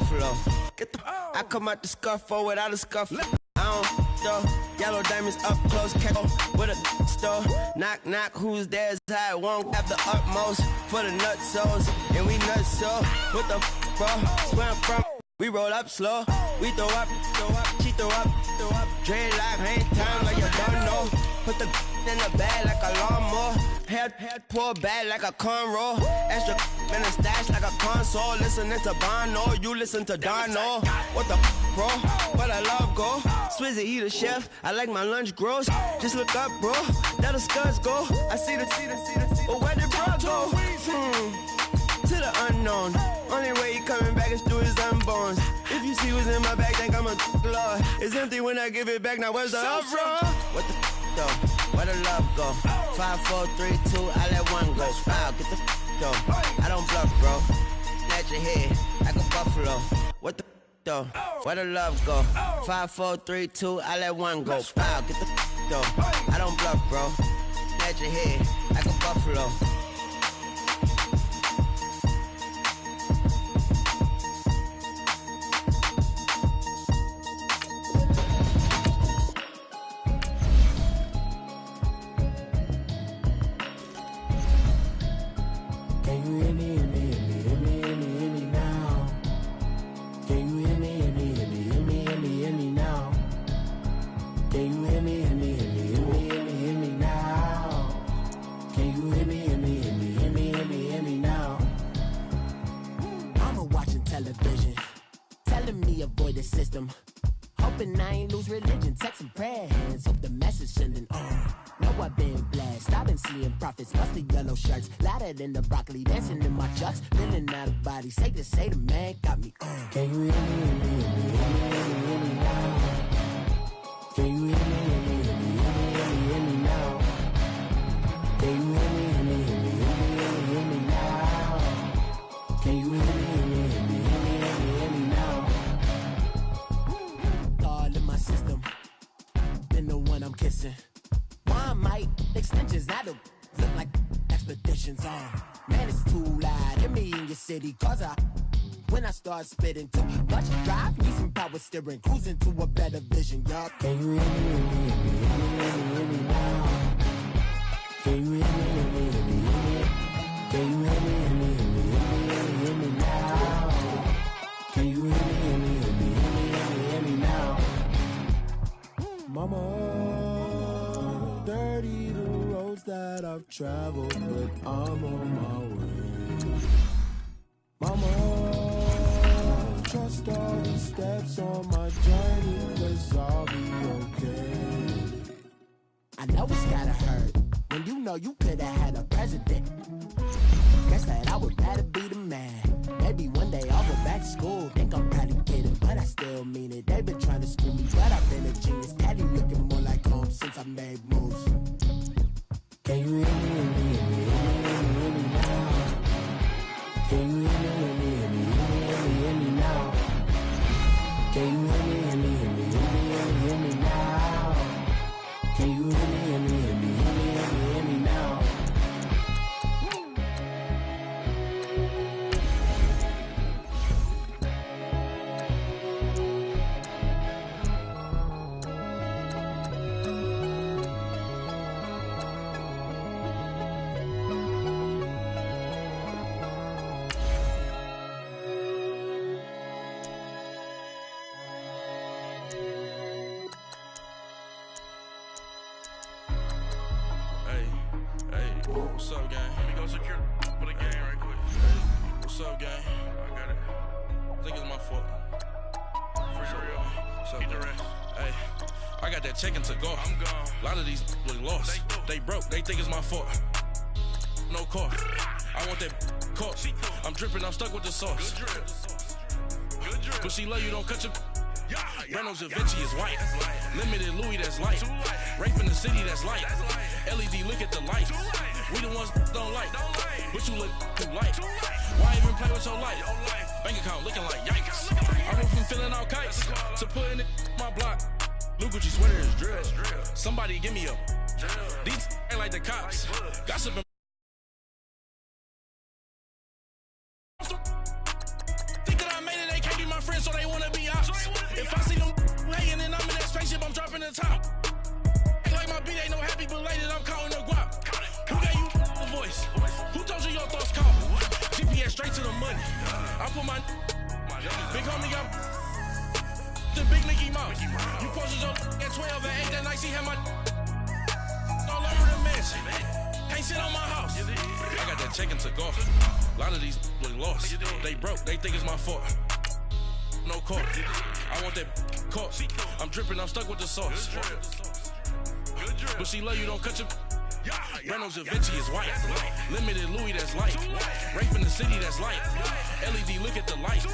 buffalo. Get the I come out the scuffle without a scuffle. I don't though. Yellow diamonds up close, catch with a store. Knock, knock, who's there's high? Won't have the utmost for the nutsos. And we nutso. What the bro? Swim from. We roll up slow. We throw up, she throw up. Dreadlock, ain't time like you don't know. Put the in the bag like a lawnmower. Head pull back like a cornrow. Extra in the stash like a console. Listening to Bono, you listen to Dono. What the bro? Where the love go? Swizzy, he the chef. I like my lunch gross. Just look up, bro. Let the scuds go. I see the. But where did bro go? To the unknown. Only way he coming back is through his unborns. If you see what's in my bag, think I'm a lord. It's empty when I give it back. Now where's the uproar? What the though? Where the love go? 5, 4, 3, 2, I let one go. Wow, get the though. I don't bluff, bro. Snatch your head like a buffalo. What the though? Where the love go? 5, 4, 3, 2, I let one go. Wow, get the though. I don't bluff, bro. Snatch your head like a buffalo. In the broccoli, dancing in my chucks, feeling out of body. Say the man got me on. Can you hear me now? Can you hear me now? Can you hear me now? Can you hear me now? All in my system, been the one I'm kissing. Why might extensions not look like expeditions on? Man, it's too loud. Hit me in your city, cause when I start spitting too much drive, need some power steering, cruising to a better vision, y'all. Can you hear me now? Can you hear me? Can you hear me now? Can you hear me now? Mama, dirty the roads that I've traveled, but I'm on my way. Mama, trust all the steps on my journey, 'cause I'll be okay. I know it's gotta hurt when you know you could've had a president. Guess that I would rather be the man. Maybe one day I'll go back to school. Think I'm probably kidding, but I still mean it. They've been trying to school me, but I've been a genius. Daddy looking more like home since I made moves. Can you hear me now? Can you hear me now? Can you hear me now? Can you hear me now? What's up, gang? Let me go secure for the game right quick. Hey, what's up, gang? I got it. I think it's my fault. For real. What's up, get the rest. Hey, I got that chicken to go. I'm gone. A lot of these look lost. They broke. They think it's my fault. No car. I want that caught. I'm dripping. I'm stuck with the sauce. Good drip. Good drip. But she love you. Don't cut your. Renault Da Vinci is white. Limited Louis, that's light. Rape in the city, that's light. LED, look at the light. We the ones don't like. But you look too light. Why even play with your life? Bank account looking like yikes. I went from filling out kites to putting it my block. Blue Gucci sweater is drill. Somebody give me a. These ain't like the cops. Gossiping. Think that I made it, they can't be my friends, so they wanna be ops. If I see them hating and I'm in that spaceship, I'm dropping the top. Ain't like my beat ain't no happy belated, I'm counting the guap. Who gave you the voice? Who told you your thoughts count? GPS straight to the money. I put my big homie got the big Mickey Mouse. You posted your at 12 and 8 that night, she had my all over the mansion. Can't sit on my house. I got that check into golf. A lot of these look lost. They broke, they think it's my fault. No court. I want that court. I'm dripping, I'm stuck with the sauce. But she love you, don't cut your. Reynolds Da Vinci is white. Limited Louis, that's light. Rape in the city, that's light. LED, look at the light.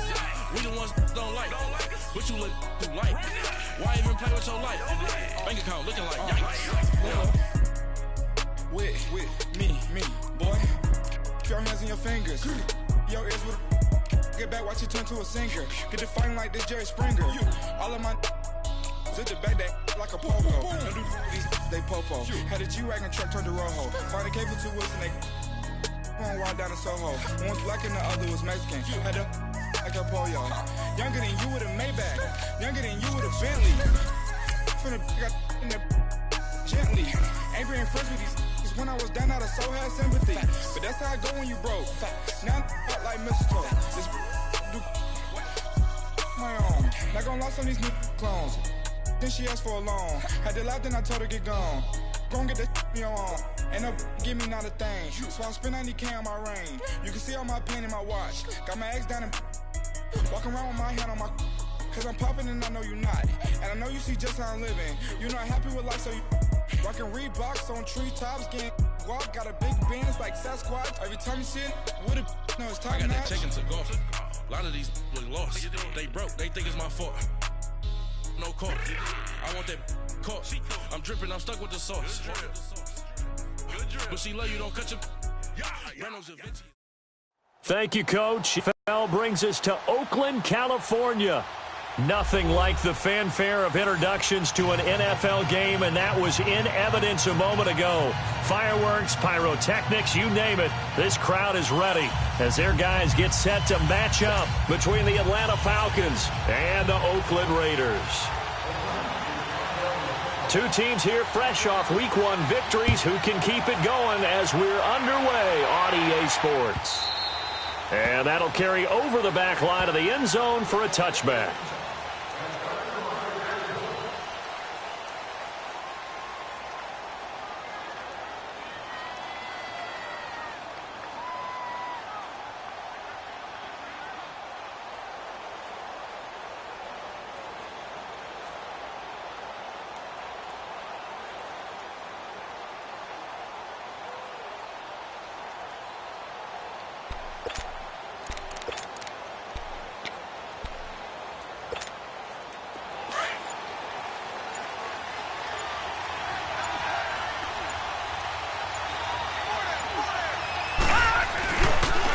We the ones don't like. But you look too light. Why even play with your life? Bank account looking like yikes. With me, boy. Keep your hands in your fingers. Your ears with get back, watch you turn to a singer. Get the fighting like this Jerry Springer. All of my sit the back that like a popo. Don't do these they popo. Had a G-Wagon truck turned to Rojo. Find a cable 2 wheels and they going wild down in Soho. One black and the other was Mexican. Had a like a pollo. Younger than you with a Maybach. Younger than you with a Bentley. Finna got in the gently. Ain't being friends with these. When I was down, I so had sympathy. But that's how I go when you broke. Now I'm like mistletoe. This do my own. Not gonna lost on these new clones. Then she asked for a loan. Had to laugh, then I told her get gone. Gon' get that me on. Ain't no give me not a thing. So I spend 90K on my ring. You can see all my pain in my watch. Got my ex down and walking around with my hand on my. Cause I'm popping and I know you not. And I know you see just how I'm living. You're not happy with life, so you. Rockin' Reeboks on treetops, getting guap, got a big bands like Sasquatch. Every time you see it, with it, no, it's time. I got that check into golf. A lot of these look lost. They broke, they think it's my fault. No court. I want that court. I'm dripping, I'm stuck with the sauce. But she love you, don't cut your. Reynolds Da Vinci. Thank you, Coach. NFL brings us to Oakland, California. Nothing like the fanfare of introductions to an NFL game, and that was in evidence a moment ago. Fireworks, pyrotechnics, you name it. This crowd is ready as their guys get set to match up between the Atlanta Falcons and the Oakland Raiders. Two teams here fresh off Week 1 victories who can keep it going as we're underway on EA Sports. And that'll carry over the back line of the end zone for a touchback.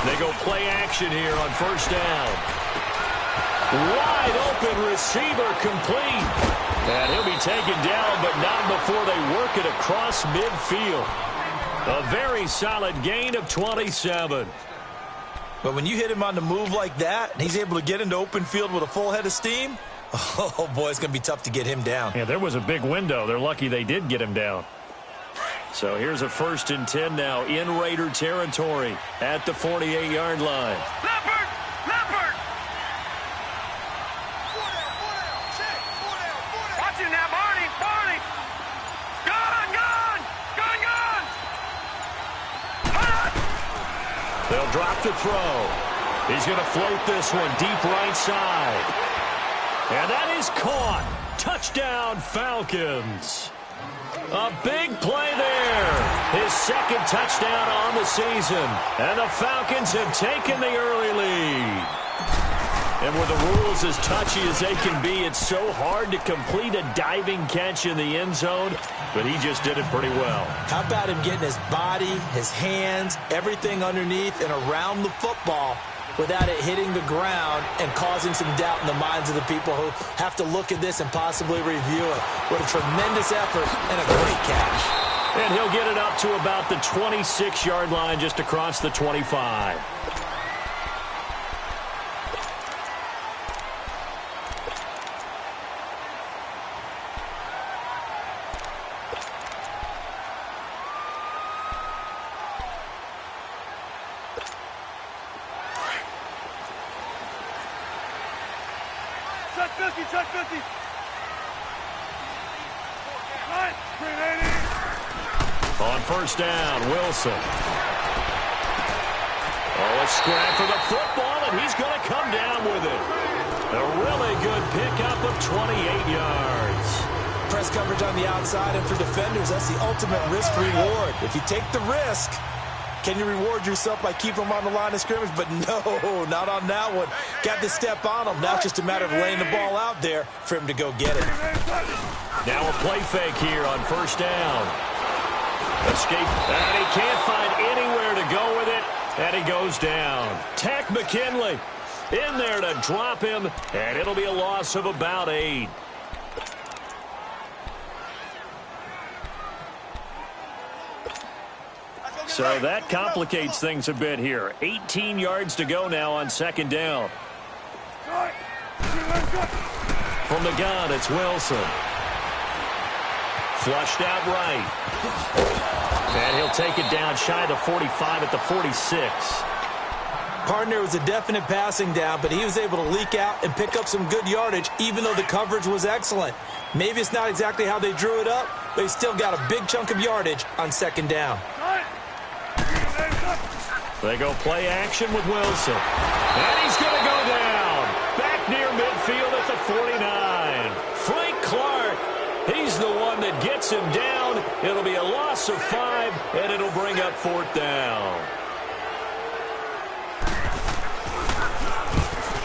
They go play action here on first down. Wide open receiver complete. And he'll be taken down, but not before they work it across midfield. A very solid gain of 27. But when you hit him on the move like that, and he's able to get into open field with a full head of steam, oh, boy, it's going to be tough to get him down. Yeah, there was a big window. They're lucky they did get him down. So here's a 1st and 10 now in Raider territory at the 48-yard line. Leopard! Leopard! Watch him now, Barney! Barney! Gun! Gun! Gun! Gun! They'll drop the throw. He's going to float this one deep right side. And that is caught. Touchdown, Falcons. A big play there. His second touchdown on the season. And the Falcons have taken the early lead. And with the rules as touchy as they can be, it's so hard to complete a diving catch in the end zone, but he just did it pretty well. How about him getting his body, his hands, everything underneath and around the football without it hitting the ground and causing some doubt in the minds of the people who have to look at this and possibly review it. What a tremendous effort and a great catch. And he'll get it up to about the 26-yard line, just across the 25. Check 50, check 50. Right, 380. On first down, Wilson. Oh, a scrap for the football, and he's going to come down with it. A really good pickup of 28 yards. Press coverage on the outside, and for defenders, that's the ultimate risk-reward. If you take the risk, can you reward yourself by keeping them on the line of scrimmage? But no, not on that one. Got to step on them. Now it's just a matter of laying the ball out there for him to go get it. Now a play fake here on first down. Escape, and he can't find anywhere to go with it, and he goes down. Tech McKinley in there to drop him, and it'll be a loss of about 8. So that complicates things a bit here. 18 yards to go now on second down. From the gun, it's Wilson. Flushed out right. And he'll take it down shy of the 45 at the 46. Partner was a definite passing down, but he was able to leak out and pick up some good yardage, even though the coverage was excellent. Maybe it's not exactly how they drew it up, but he still got a big chunk of yardage on second down. They go play action with Wilson. And he's going to go down. Back near midfield at the 49. Frank Clark, he's the one that gets him down. It'll be a loss of 5, and it'll bring up fourth down.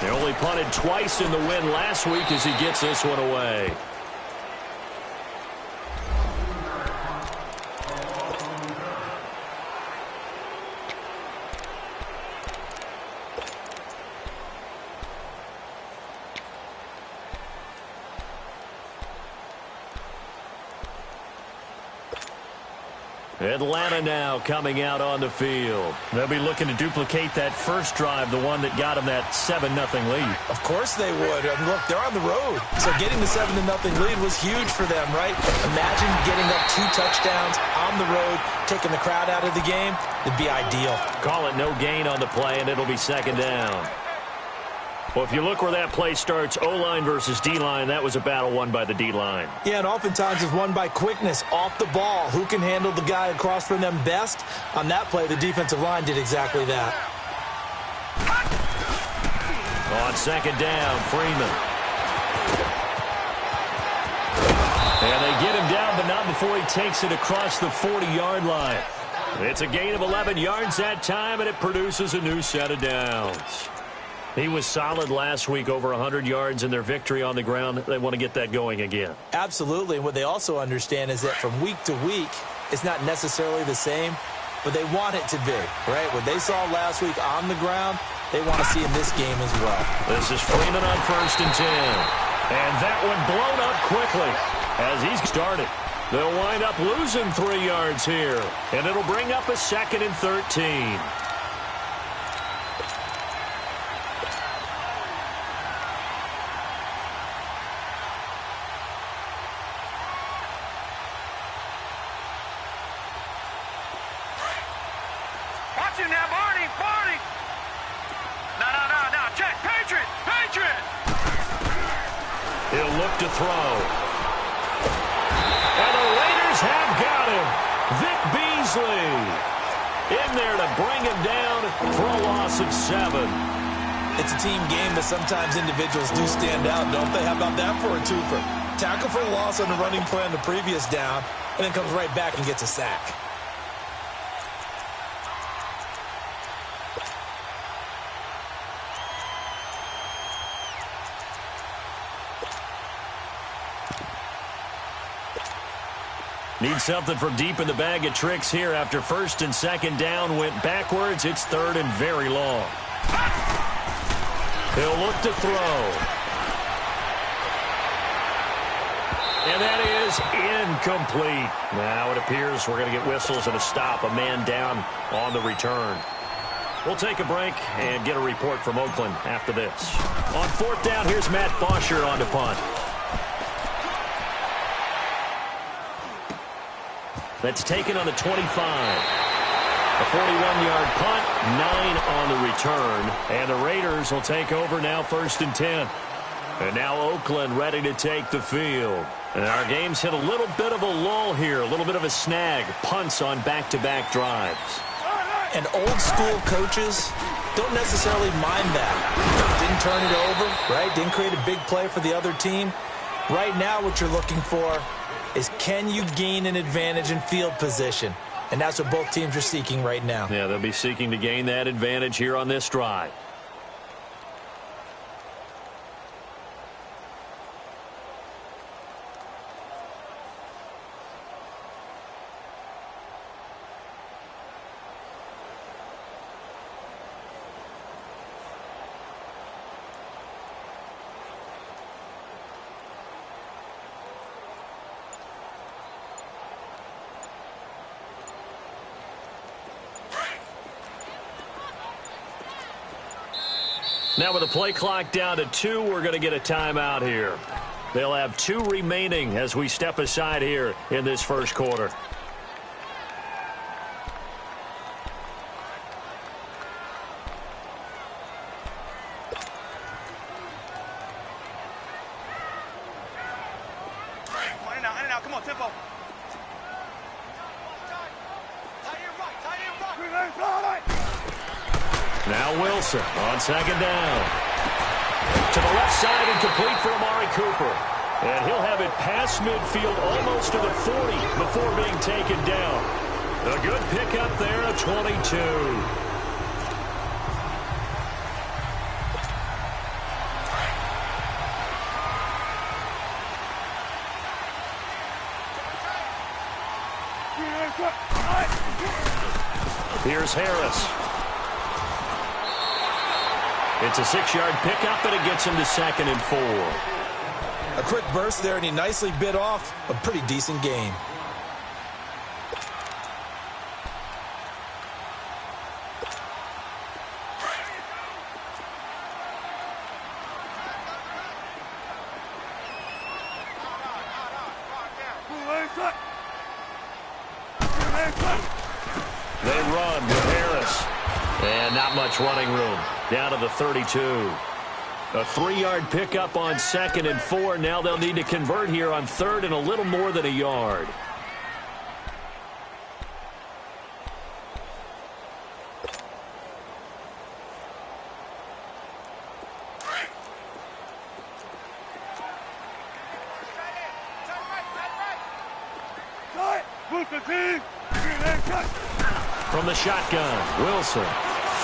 They only punted twice in the win last week as he gets this one away. Atlanta now coming out on the field. They'll be looking to duplicate that first drive, the one that got them that 7-0 lead. Of course they would. I mean, look, they're on the road. So getting the 7-0 lead was huge for them, right? Imagine getting up 2 touchdowns on the road, taking the crowd out of the game. It'd be ideal. Call it no gain on the play, and it'll be second down. Well, if you look where that play starts, O-line versus D-line, that was a battle won by the D-line. Yeah, and oftentimes it's won by quickness off the ball. Who can handle the guy across from them best? On that play, the defensive line did exactly that. On second down, Freeman. And they get him down, but not before he takes it across the 40-yard line. It's a gain of 11 yards that time, and it produces a new set of downs. He was solid last week, over 100 yards in their victory on the ground. They want to get that going again. Absolutely. And what they also understand is that from week to week, it's not necessarily the same, but they want it to be, right? What they saw last week on the ground, they want to see in this game as well. This is Freeman on first and 10. And that one blown up quickly as he's started. They'll wind up losing 3 yards here, and it'll bring up a second and 13. He'll look to throw. And the Raiders have got him. Vic Beasley in there to bring him down for a loss of 7. It's a team game, but sometimes individuals do stand out, don't they? How about that for a twofer? Tackle for a loss on the running play on the previous down, and then comes right back and gets a sack. Need something from deep in the bag of tricks here after first and second down went backwards. It's third and very long. He'll look to throw. And that is incomplete. Now it appears we're going to get whistles and a stop. A man down on the return. We'll take a break and get a report from Oakland after this. On fourth down, here's Matt Bosher on to punt. That's taken on the 25. A 41-yard punt, 9 on the return. And the Raiders will take over now first and 10. And now Oakland ready to take the field. And our game's hit a little bit of a lull here, a little bit of a snag. Punts on back-to-back drives. And old-school coaches don't necessarily mind that. Didn't turn it over, right? Didn't create a big play for the other team. Right now what you're looking for is, can you gain an advantage in field position? And that's what both teams are seeking right now. Yeah, they'll be seeking to gain that advantage here on this drive. Now with the play clock down to 2, we're going to get a timeout here. They'll have 2 remaining as we step aside here in this first quarter. In and out, come on, tempo. Now Wilson on second down. To the left side and complete for Amari Cooper. And he'll have it past midfield almost to the 40 before being taken down. A good pickup there, a 22. Here's Harris. It's a 6-yard pickup, and it gets him to 2nd and 4. A quick burst there, and he nicely bit off a pretty decent gain. They run with Harris. And not much running room. Down to the 32. A 3-yard pickup on 2nd and 4. Now they'll need to convert here on 3rd and a little more than a yard. From the shotgun, Wilson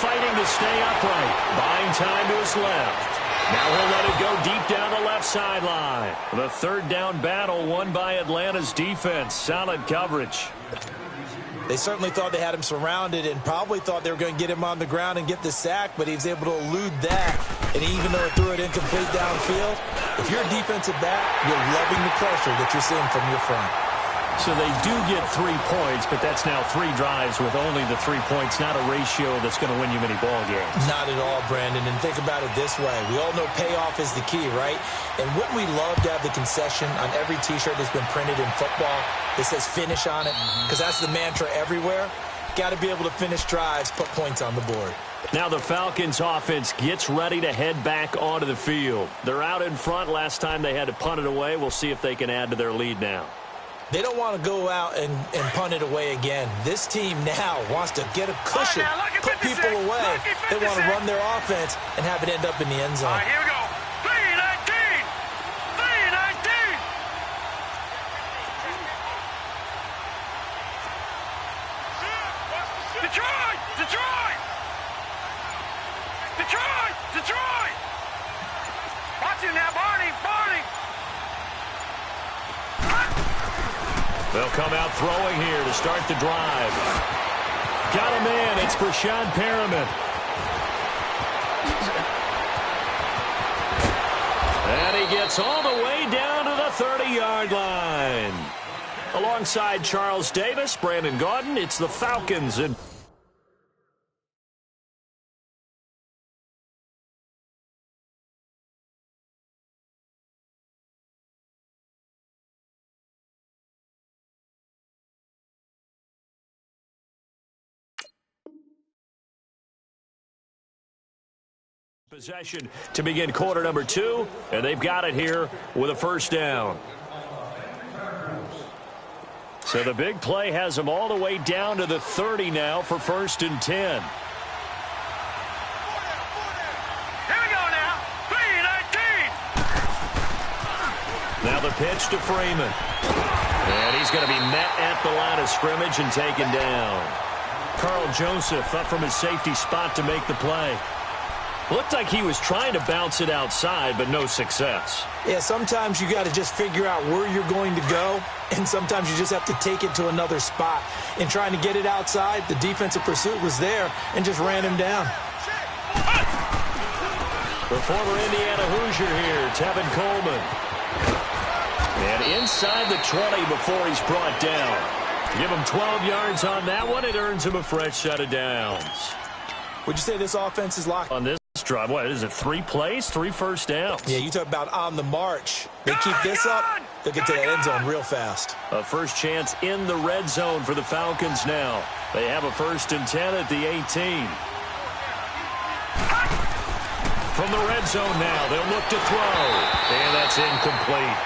fighting to stay upright, buying time to his left. Now he'll let it go deep down the left sideline. The 3rd down battle won by Atlanta's defense. Solid coverage. They certainly thought they had him surrounded and probably thought they were going to get him on the ground and get the sack, but he was able to elude that. And even though he threw it incomplete downfield, if you're a defensive back, you're loving the pressure that you're seeing from your front. So they do get 3 points, but that's now 3 drives with only the 3 points, not a ratio that's going to win you many ball games. Not at all, Brandon. And think about it this way. We all know payoff is the key, right? And wouldn't we love to have the concession on every T-shirt that's been printed in football that says finish on it? Because that's the mantra everywhere. Got to be able to finish drives, put points on the board. Now the Falcons offense gets ready to head back onto the field. They're out in front. Last time they had to punt it away. We'll see if they can add to their lead now. They don't want to go out and punt it away again. This team now wants to get a cushion, put people away. They want to run their offense and have it end up in the end zone. All right, here we go. 3-19! 3-19! Detroit! Detroit! Detroit! Detroit! Watch him now, Barney! Barney! They'll come out throwing here to start the drive. Got a man. It's Brashad Perriman. And he gets all the way down to the 30-yard line. Alongside Charles Davis, Brandon Gaudin, it's the Falcons. And Possession to begin quarter number 2, and they've got it here with a first down. So the big play has them all the way down to the 30 now for 1st and 10. Here we go now. 3-19. Now the pitch to Freeman. And he's going to be met at the line of scrimmage and taken down. Carl Joseph up from his safety spot to make the play. Looked like he was trying to bounce it outside, but no success. Yeah, sometimes you got to just figure out where you're going to go, and sometimes you just have to take it to another spot. In trying to get it outside, the defensive pursuit was there and just ran him down. The former Indiana Hoosier here, Tevin Coleman. And inside the 20 before he's brought down. Give him 12 yards on that one. It earns him a fresh set of downs. Would you say this offense is locked? On this drive, what is it, 3 plays, 3 first downs? Yeah, you talk about on the march. They keep this up, they'll get to that end zone real fast. A first chance in the red zone for the Falcons now. They have a 1st and 10 at the 18. From the red zone now, they'll look to throw. And that's incomplete.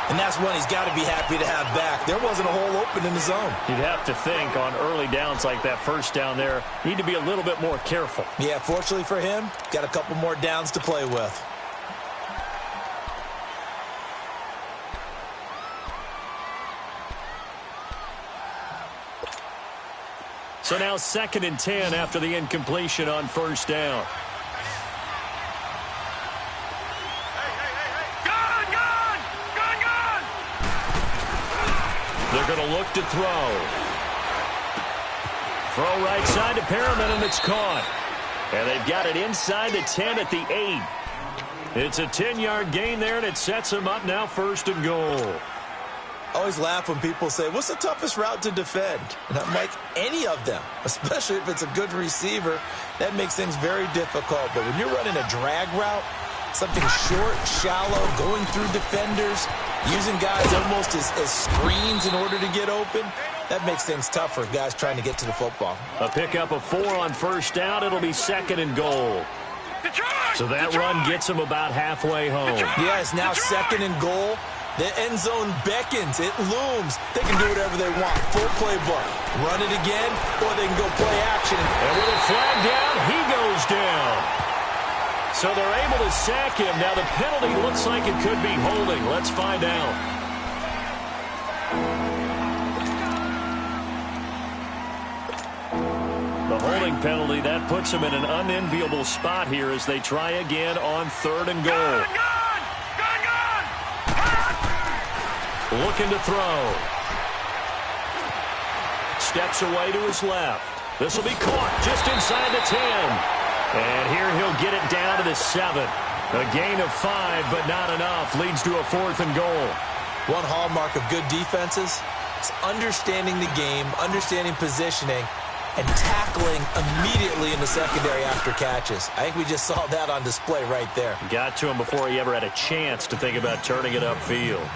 And that's one he's got to be happy to have back. There wasn't a hole open in the zone. You'd have to think on early downs like that first down there, need to be a little bit more careful. Yeah, fortunately for him, got a couple more downs to play with. So now 2nd and 10 after the incompletion on first down. They're going to look to throw. Throw right side to Perriman, and it's caught. And they've got it inside the 10 at the 8. It's a 10-yard gain there, and it sets them up now 1st and goal. I always laugh when people say, what's the toughest route to defend? And I'm like, any of them, especially if it's a good receiver. That makes things very difficult. But when you're running a drag route, something short, shallow, going through defenders, using guys almost as screens in order to get open, that makes things tough for guys trying to get to the football. A pickup of 4 on first down. It'll be 2nd and goal. So that run gets them about halfway home. Yeah, it's now 2nd and goal. The end zone beckons. It looms. They can do whatever they want. Full playbook. Run it again, or they can go play action. And with a flag down, he goes down. So they're able to sack him. Now the penalty looks like it could be holding. Let's find out. The holding penalty, that puts them in an unenviable spot here as they try again on 3rd and goal. Looking to throw. Steps away to his left. This will be caught just inside the 10. And here he'll get it down to the 7. A gain of 5, but not enough. Leads to a 4th and goal. One hallmark of good defenses is understanding the game, understanding positioning, and tackling immediately in the secondary after catches. I think we just saw that on display right there. Got to him before he ever had a chance to think about turning it upfield.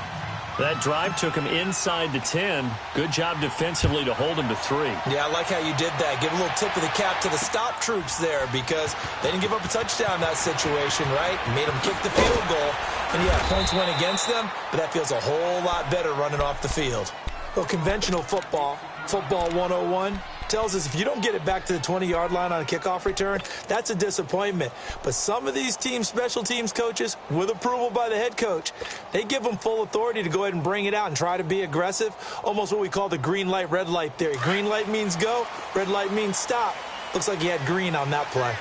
That drive took him inside the 10. Good job defensively to hold him to 3. Yeah, I like how you did that. Give a little tip of the cap to the stop troops there because they didn't give up a touchdown in that situation, right? Made them kick the field goal. And, yeah, points went against them, but that feels a whole lot better running off the field. Well, conventional football 101, tells us if you don't get it back to the 20-yard line on a kickoff return, that's a disappointment. But some of these team special teams coaches, with approval by the head coach, they give them full authority to go ahead and bring it out and try to be aggressive, almost what we call the green light, red light theory. Green light means go, red light means stop. Looks like he had green on that play.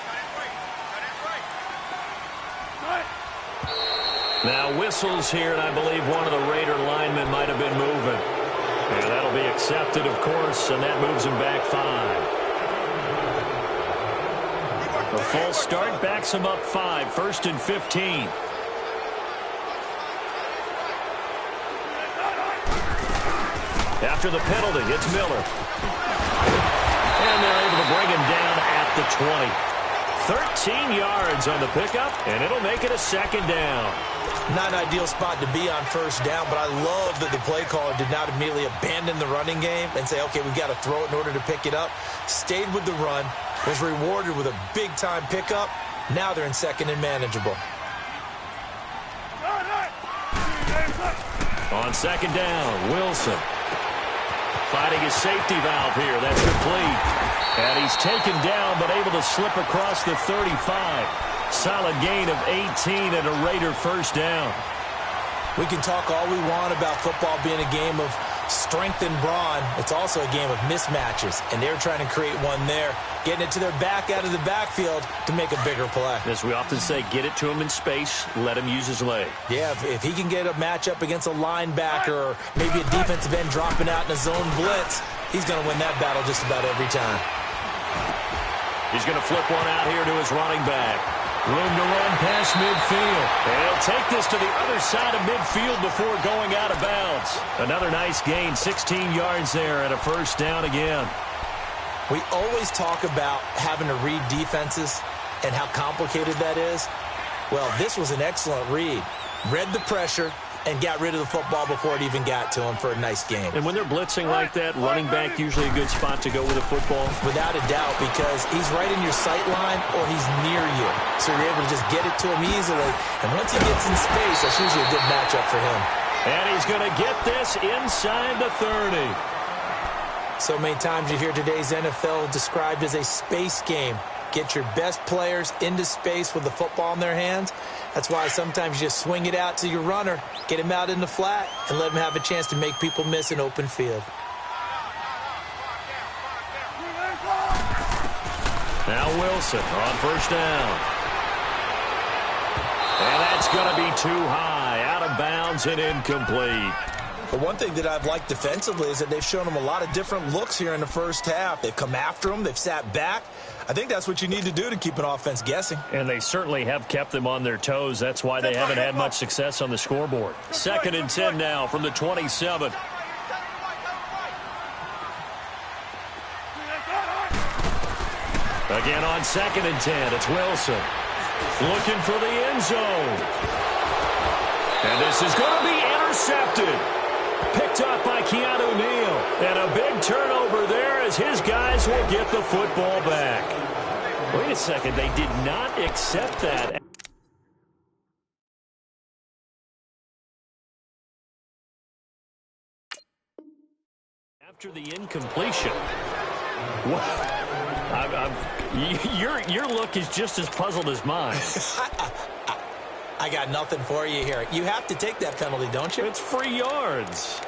Now whistles here, and I believe one of the Raider linemen might have been moving. And that'll be accepted, of course, and that moves him back 5. A false start backs him up 5, 1st and 15. After the penalty, it's Miller. And they're able to bring him down at the 20. 13 yards on the pickup, and it'll make it a 2nd down. Not an ideal spot to be on first down, but I love that the play caller did not immediately abandon the running game and say, okay, we've got to throw it in order to pick it up. Stayed with the run, was rewarded with a big-time pickup. Now they're in second and manageable. On second down, Wilson fighting his safety valve here. That's complete. And he's taken down but able to slip across the 35. Solid gain of 18 and a Raider first down. We can talk all we want about football being a game of strength and brawn. It's also a game of mismatches, and they're trying to create one there, getting it to their back out of the backfield to make a bigger play. As we often say, get it to him in space, let him use his leg. Yeah, if he can get a matchup against a linebacker or maybe a defensive end dropping out in a zone blitz, he's going to win that battle just about every time. He's going to flip one out here to his running back. Room to run past midfield. And he'll take this to the other side of midfield before going out of bounds. Another nice gain, 16 yards there and a first down again. We always talk about having to read defenses and how complicated that is. Well, this was an excellent read. Read the pressure and got rid of the football before it even got to him for a nice game. And when they're blitzing like that, running back usually a good spot to go with a football? Without a doubt, because he's right in your sight line or he's near you. So you're able to just get it to him easily. And once he gets in space, that's usually a good matchup for him. And he's going to get this inside the 30. So many times you hear today's NFL described as a space game. Get your best players into space with the football in their hands. That's why sometimes you just swing it out to your runner, get him out in the flat, and let him have a chance to make people miss an open field. Now Wilson on first down. And that's going to be too high, out of bounds and incomplete. But one thing that I've liked defensively is that they've shown them a lot of different looks here in the first half. They've come after them. They've sat back. I think that's what you need to do to keep an offense guessing. And they certainly have kept them on their toes. That's why they haven't had much success on the scoreboard. 2nd and 10 now from the 27. Again on 2nd and 10, it's Wilson. Looking for the end zone. And this is going to be intercepted. Picked up by Keanu Neal. And a big turnover there as his guys will get the football back. Wait a second, they did not accept that. After the incompletion. Your look is just as puzzled as mine. I got nothing for you here. You have to take that penalty, don't you? It's free yards.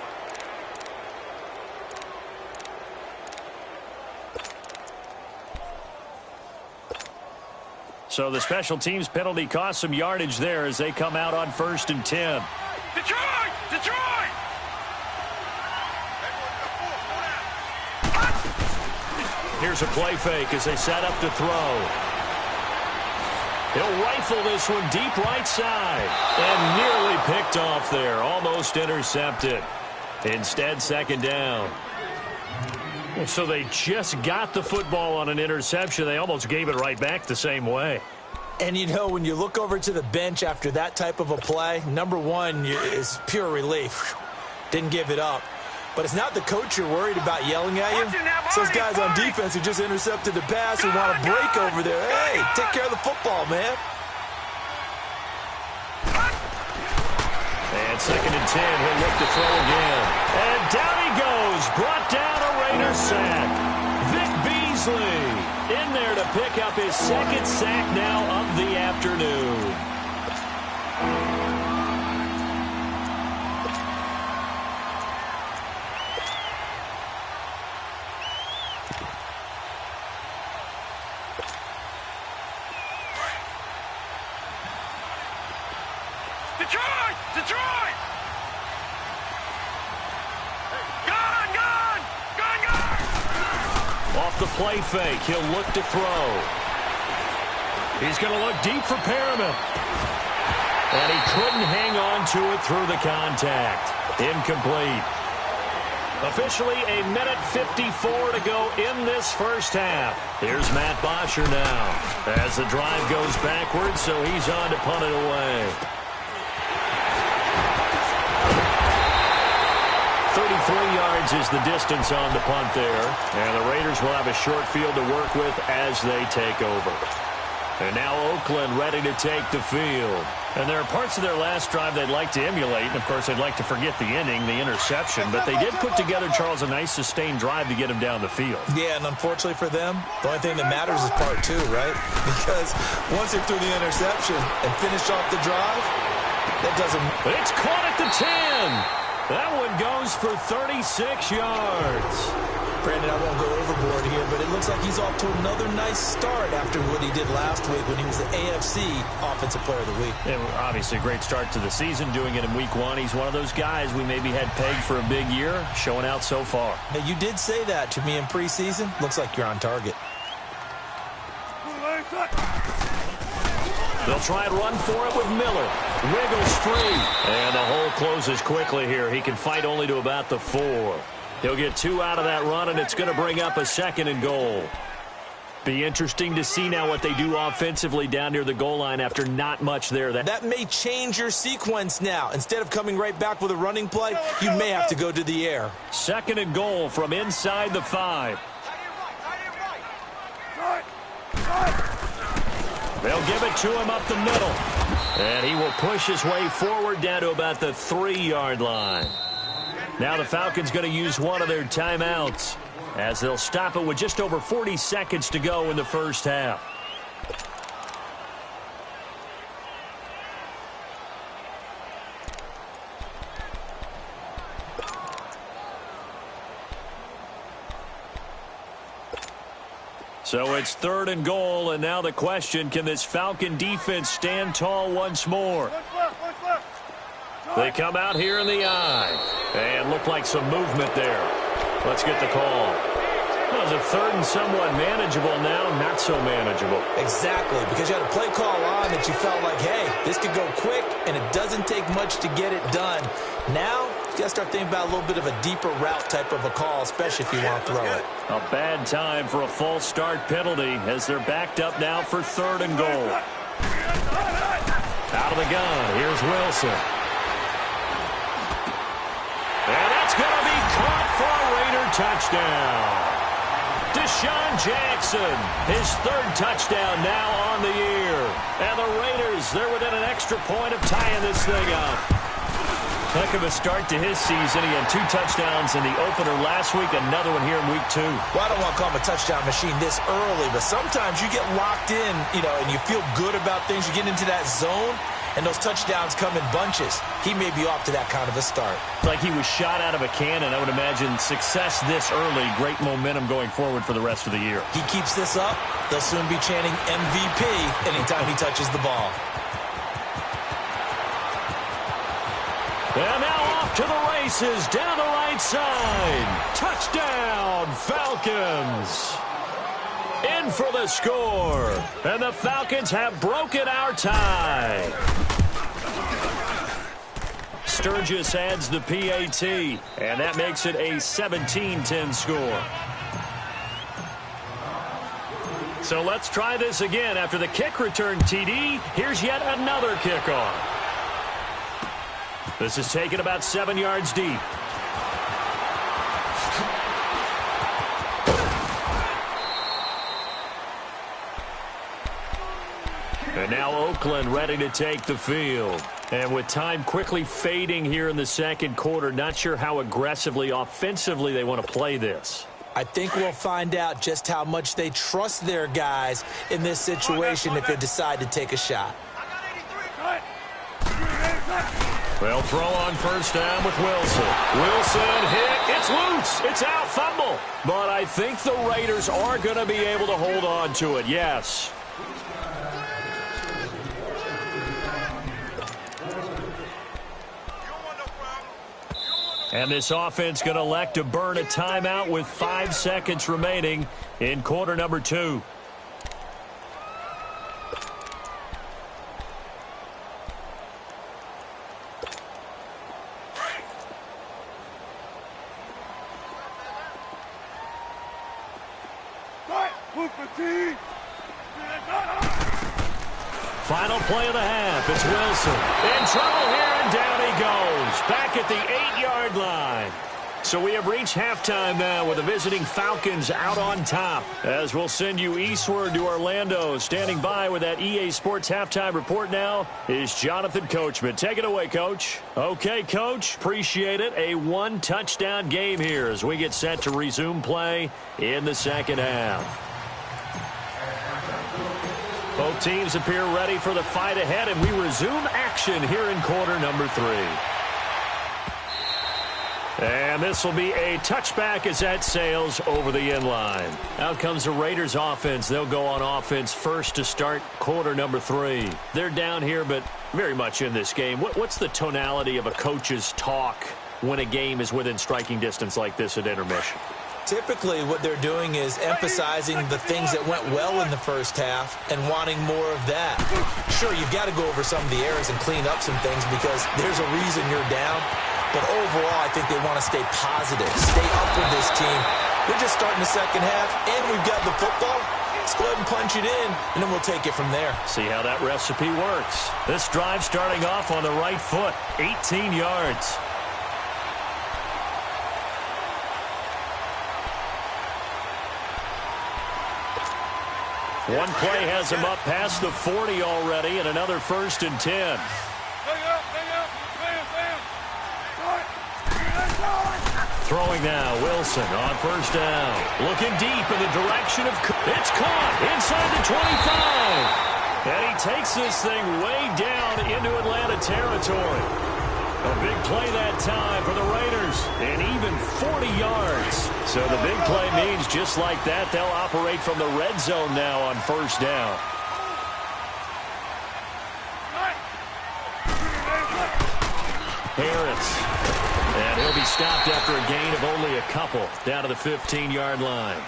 So the special teams penalty cost some yardage there as they come out on 1st and 10. Detroit! Detroit! Here's a play fake as they set up to throw. He'll rifle this one deep right side. And nearly picked off there. Almost intercepted. Instead, 2nd down. So they just got the football on an interception. They almost gave it right back the same way. And, you know, when you look over to the bench after that type of a play, number one is pure relief. Didn't give it up. But it's not the coach you're worried about yelling at you. It's those guys on defense who just intercepted the pass who want to break over there. Hey, take care of the football, man. And 2nd and 10, he'll look to throw again. And down he goes, brought down a Raider sack. Vic Beasley in there to pick up his 2nd sack now of the afternoon. Detroit! Detroit! Gone! Gone! Gone! Gone! Off the play fake, he'll look to throw. He's going to look deep for Perriman. And he couldn't hang on to it through the contact. Incomplete. Officially a minute 54 to go in this first half. Here's Matt Bosher now as the drive goes backwards, so he's on to punt it away. 33 yards is the distance on the punt there. And the Raiders will have a short field to work with as they take over. And now Oakland ready to take the field. And there are parts of their last drive they'd like to emulate. And, of course, they'd like to forget the ending, the interception. But they did put together, Charles, a nice sustained drive to get him down the field. Yeah, and unfortunately for them, the only thing that matters is part two, right? Because once they threw the interception and finished off the drive, that doesn't... It's caught at the 10. That one goes for 36 yards. Brandon, I won't go overboard here, but it looks like he's off to another nice start after what he did last week when he was the AFC Offensive Player of the Week. Yeah, obviously a great start to the season, doing it in week 1. He's one of those guys we maybe had pegged for a big year, showing out so far. Now, you did say that to me in preseason. Looks like you're on target. They'll try and run for it with Miller. Wiggles free. And the hole closes quickly here. He can fight only to about the 4. He'll get 2 out of that run, and it's going to bring up a 2nd and goal. Be interesting to see now what they do offensively down near the goal line after not much there. That may change your sequence now. Instead of coming right back with a running play, you may have to go to the air. 2nd and goal from inside the 5. They'll give it to him up the middle. And he will push his way forward down to about the 3-yard line. Now the Falcons going to use one of their timeouts as they'll stop it with just over 40 seconds to go in the first half. So it's 3rd and goal, and now the question, can this Falcon defense stand tall once more? They come out here in the eye and look like some movement there. Let's get the call. Well, it's a 3rd and somewhat manageable now, not so manageable. Exactly, because you had a play call on that you felt like, hey, this could go quick, and it doesn't take much to get it done. Now, you got to start thinking about a little bit of a deeper route type of a call, especially if you want to throw it. A bad time for a false start penalty as they're backed up now for 3rd and goal. Out of the gun, here's Wilson. And that's going to be caught for a Raider touchdown. Deshaun Jackson, his 3rd touchdown now on the year. And the Raiders, they're within an extra point of tying this thing up. Heck of a start to his season. He had 2 touchdowns in the opener last week, another one here in week 2. Well, I don't want to call him a touchdown machine this early, but sometimes you get locked in, and you feel good about things. You get into that zone, and those touchdowns come in bunches. He may be off to that kind of a start. Like he was shot out of a cannon. I would imagine success this early, great momentum going forward for the rest of the year. He keeps this up, they'll soon be chanting MVP anytime he touches the ball. And now off to the races down the right side. Touchdown, Falcons. In for the score. And the Falcons have broken our tie. Sturgis adds the PAT, and that makes it a 17-10 score. So let's try this again. After the kick return TD, here's yet another kickoff. This is taken about 7 yards deep. And now Oakland ready to take the field. And with time quickly fading here in the 2nd quarter, not sure how aggressively, offensively they want to play this. I think we'll find out just how much they trust their guys in this situation if they decide to take a shot. They'll throw on first down with Wilson. Wilson hit. It's loose. It's out. Fumble. But I think the Raiders are going to be able to hold on to it. Yes. And this offense going to elect to burn a timeout with 5 seconds remaining in quarter number 2. Final play of the half. It's Wilson. In trouble here, and down he goes. Back at the 8-yard line. So we have reached halftime now with the visiting Falcons out on top. As we'll send you eastward to Orlando. Standing by with that EA Sports halftime report now is Jonathan Coachman. Take it away, Coach. Okay, Coach. Appreciate it. A one-touchdown game here as we get set to resume play in the second half. Both teams appear ready for the fight ahead, and we resume action here in quarter number 3. And this will be a touchback as that sails over the end line. Out comes the Raiders offense. They'll go on offense first to start quarter number 3. They're down here, but very much in this game. What's the tonality of a coach's talk when a game is within striking distance like this at intermission? Typically, what they're doing is emphasizing the things that went well in the first half and wanting more of that. Sure, you've got to go over some of the errors and clean up some things because there's a reason you're down. But overall, I think they want to stay positive, stay up with this team. We're just starting the second half, and we've got the football. Let's go ahead and punch it in, and then we'll take it from there. See how that recipe works. This drive starting off on the right foot, 18 yards. One play has him up past the 40 already, and another 1st and 10. Throwing now, Wilson on 1st down. Looking deep in the direction of... It's caught inside the 25. And he takes this thing way down into Atlanta territory. A big play that time for the Raiders. And even 40 yards. So the big play means just like that, they'll operate from the red zone now on 1st down. Harris. And he'll be stopped after a gain of only a couple down to the 15-yard line.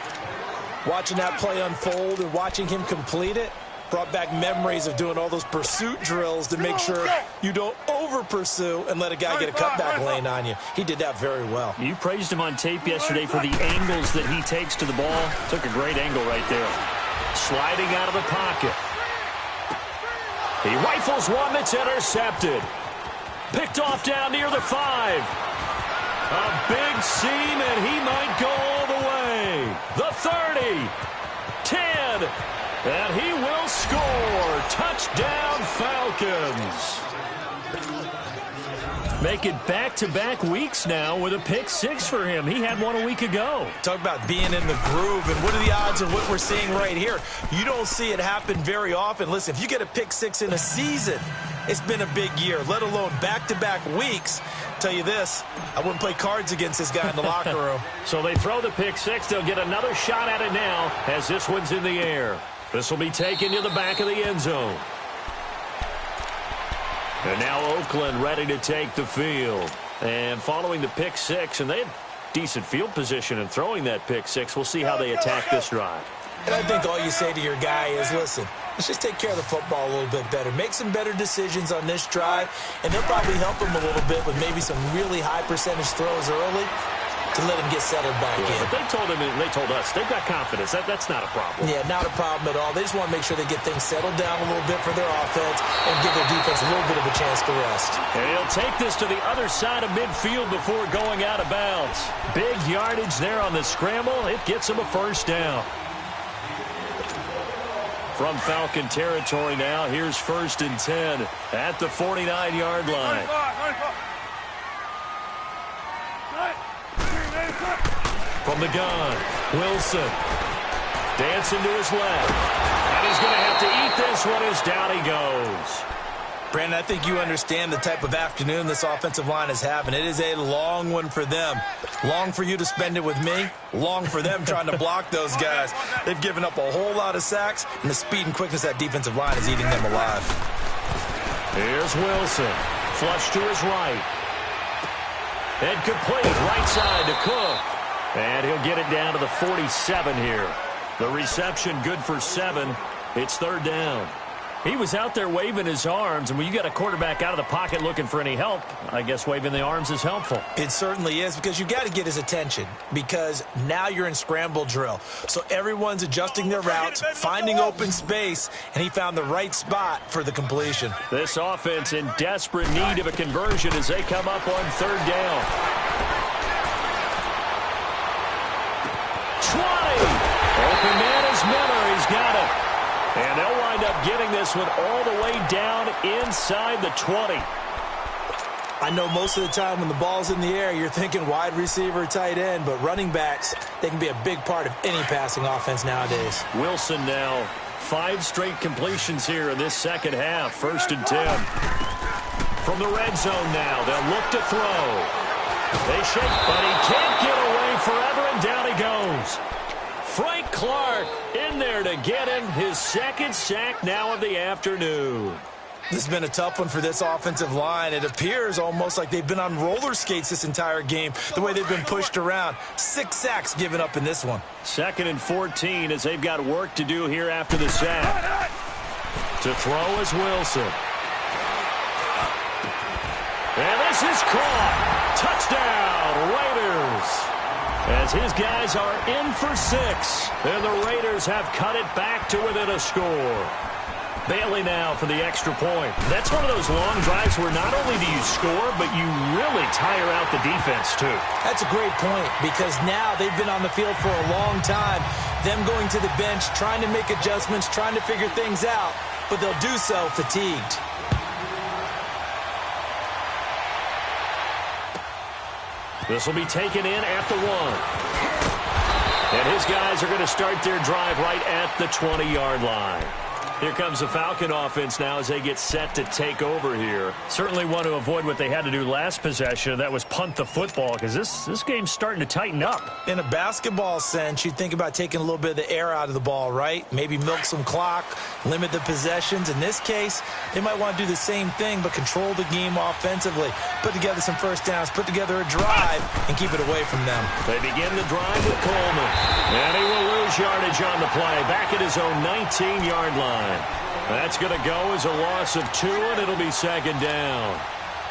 Watching that play unfold and watching him complete it brought back memories of doing all those pursuit drills to make sure you don't over-pursue and let a guy get a cutback lane on you. He did that very well. You praised him on tape yesterday for the angles that he takes to the ball. Took a great angle right there. Sliding out of the pocket. He rifles one that's intercepted. Picked off down near the 5. A big seam, and he might go all the way. The 30. 10. And he will score. Touchdown, Falcons. Make it back-to-back weeks now with a pick 6 for him. He had one a week ago. Talk about being in the groove, and what are the odds of what we're seeing right here? You don't see it happen very often. Listen, if you get a pick 6 in a season, it's been a big year, let alone back-to-back weeks. Tell you this, I wouldn't play cards against this guy in the locker room. So they throw the pick 6. They'll get another shot at it now as this one's in the air. This will be taken to the back of the end zone. And now Oakland ready to take the field. And following the pick 6, and they have decent field position in throwing that pick 6. We'll see how they attack this drive. And I think all you say to your guy is, listen, let's just take care of the football a little bit better. Make some better decisions on this drive, and they'll probably help him a little bit with maybe some really high percentage throws early to let him get settled back in. But they told him, and they told us, they've got confidence. That's not a problem. Yeah, not a problem at all. They just want to make sure they get things settled down a little bit for their offense and give their defense a little bit of a chance to rest. And he'll take this to the other side of midfield before going out of bounds. Big yardage there on the scramble. It gets him a 1st down. From Falcon territory now, here's 1st and 10 at the 49-yard line. From the gun, Wilson dancing to his left. And he's going to have to eat this one as down he goes. Brandon, I think you understand the type of afternoon this offensive line is having. It is a long one for them. Long for you to spend it with me. Long for them trying to block those guys. They've given up a whole lot of sacks, and the speed and quickness of that defensive line is eating them alive. Here's Wilson. Flush to his right. And complete. Right side to Cook. And he'll get it down to the 47 here. The reception good for 7. It's 3rd down. He was out there waving his arms, and when you got a quarterback out of the pocket looking for any help, I guess waving the arms is helpful. It certainly is, because you got to get his attention, because now you're in scramble drill. So everyone's adjusting their routes, finding open space, and he found the right spot for the completion. This offense in desperate need of a conversion as they come up on 3rd down. Open man is Miller. He's got it. And they'll wind up getting this one all the way down inside the 20. I know most of the time when the ball's in the air, you're thinking wide receiver, tight end, but running backs, they can be a big part of any passing offense nowadays. Wilson now, 5 straight completions here in this second half. 1st and 10. From the red zone now, they'll look to throw. They shake, but he can't get away forever, and down he goes. Frank Clark in there to get him his 2nd sack now of the afternoon. This has been a tough one for this offensive line. It appears almost like they've been on roller skates this entire game, the way they've been pushed around. 6 sacks given up in this one. 2nd and 14 as they've got work to do here after the sack. To throw is Wilson. And this is caught. Touchdown, Raiders. As his guys are in for 6. And the Raiders have cut it back to within a score. Bailey now for the extra point. That's one of those long drives where not only do you score, but you really tire out the defense, too. That's a great point because now they've been on the field for a long time. Them going to the bench, trying to make adjustments, trying to figure things out, but they'll do so fatigued. This will be taken in at the 1. And his guys are going to start their drive right at the 20-yard line. Here comes the Falcon offense now as they get set to take over here. Certainly want to avoid what they had to do last possession. That was punt the football because this game's starting to tighten up. In a basketball sense, you think about taking a little bit of the air out of the ball, right? Maybe milk some clock, limit the possessions. In this case, they might want to do the same thing but control the game offensively. Put together some first downs, put together a drive, and keep it away from them. They begin the drive with Coleman. And he will lose yardage on the play. Back at his own 19-yard line. That's going to go as a loss of 2, and it'll be 2nd down.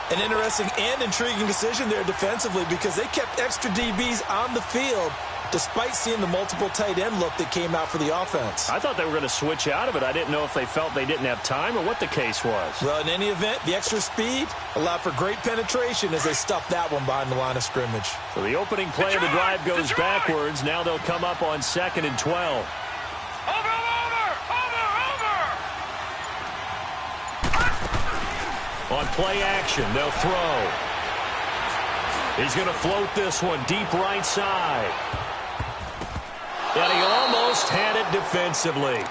An interesting and intriguing decision there defensively because they kept extra DBs on the field despite seeing the multiple tight end look that came out for the offense. I thought they were going to switch out of it. I didn't know if they felt they didn't have time or what the case was. Well, in any event, the extra speed allowed for great penetration as they stuffed that one behind the line of scrimmage. So the opening play of the drive goes backwards. Now they'll come up on 2nd and 12. On play action, they'll throw. He's going to float this one deep right side. And he almost had it defensively.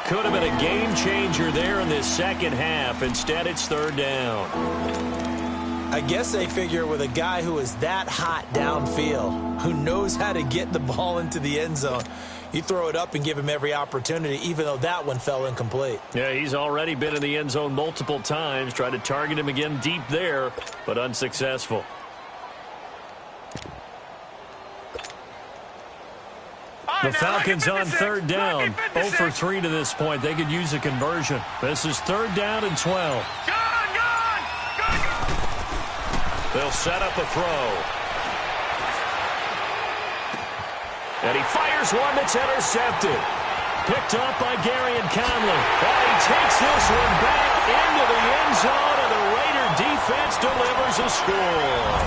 Could have been a game changer there in this second half. Instead, it's 3rd down. I guess they figure with a guy who is that hot downfield, who knows how to get the ball into the end zone, you throw it up and give him every opportunity, even though that one fell incomplete. Yeah, he's already been in the end zone multiple times. Tried to target him again deep there, but unsuccessful. The Falcons on 3rd down. 0 for 3 to this point. They could use a conversion. This is 3rd down and 12. They'll set up a throw. And he fires one that's intercepted. Picked up by Gary and Conley. And he takes this one back into the end zone, and the Raider defense delivers a score.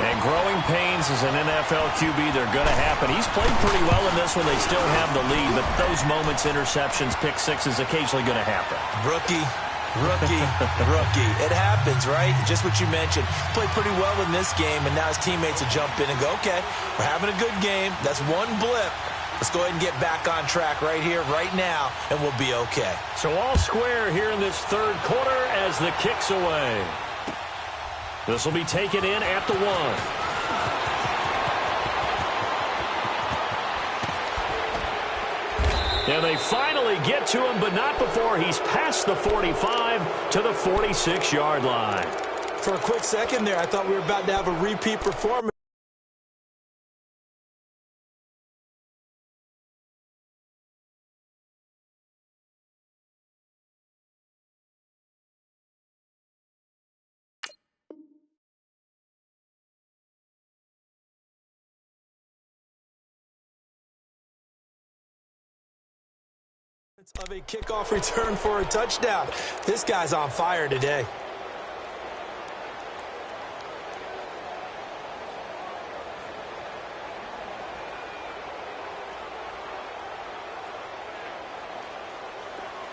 And growing pains as an NFL QB, they're going to happen. He's played pretty well in this one. They still have the lead, but those moments, interceptions, pick sixes, occasionally going to happen. Rookie. It happens, right? Just what you mentioned. Played pretty well in this game, and now his teammates will jump in and go, okay, we're having a good game. That's one blip. Let's go ahead and get back on track right here, right now, and we'll be okay. So all square here in this 3rd quarter as the kick's away. This will be taken in at the 1. And they finally get to him, but not before he's past the 45 to the 46-yard line. For a quick second there, I thought we were about to have a repeat performance. Of a kickoff return for a touchdown. This guy's on fire today.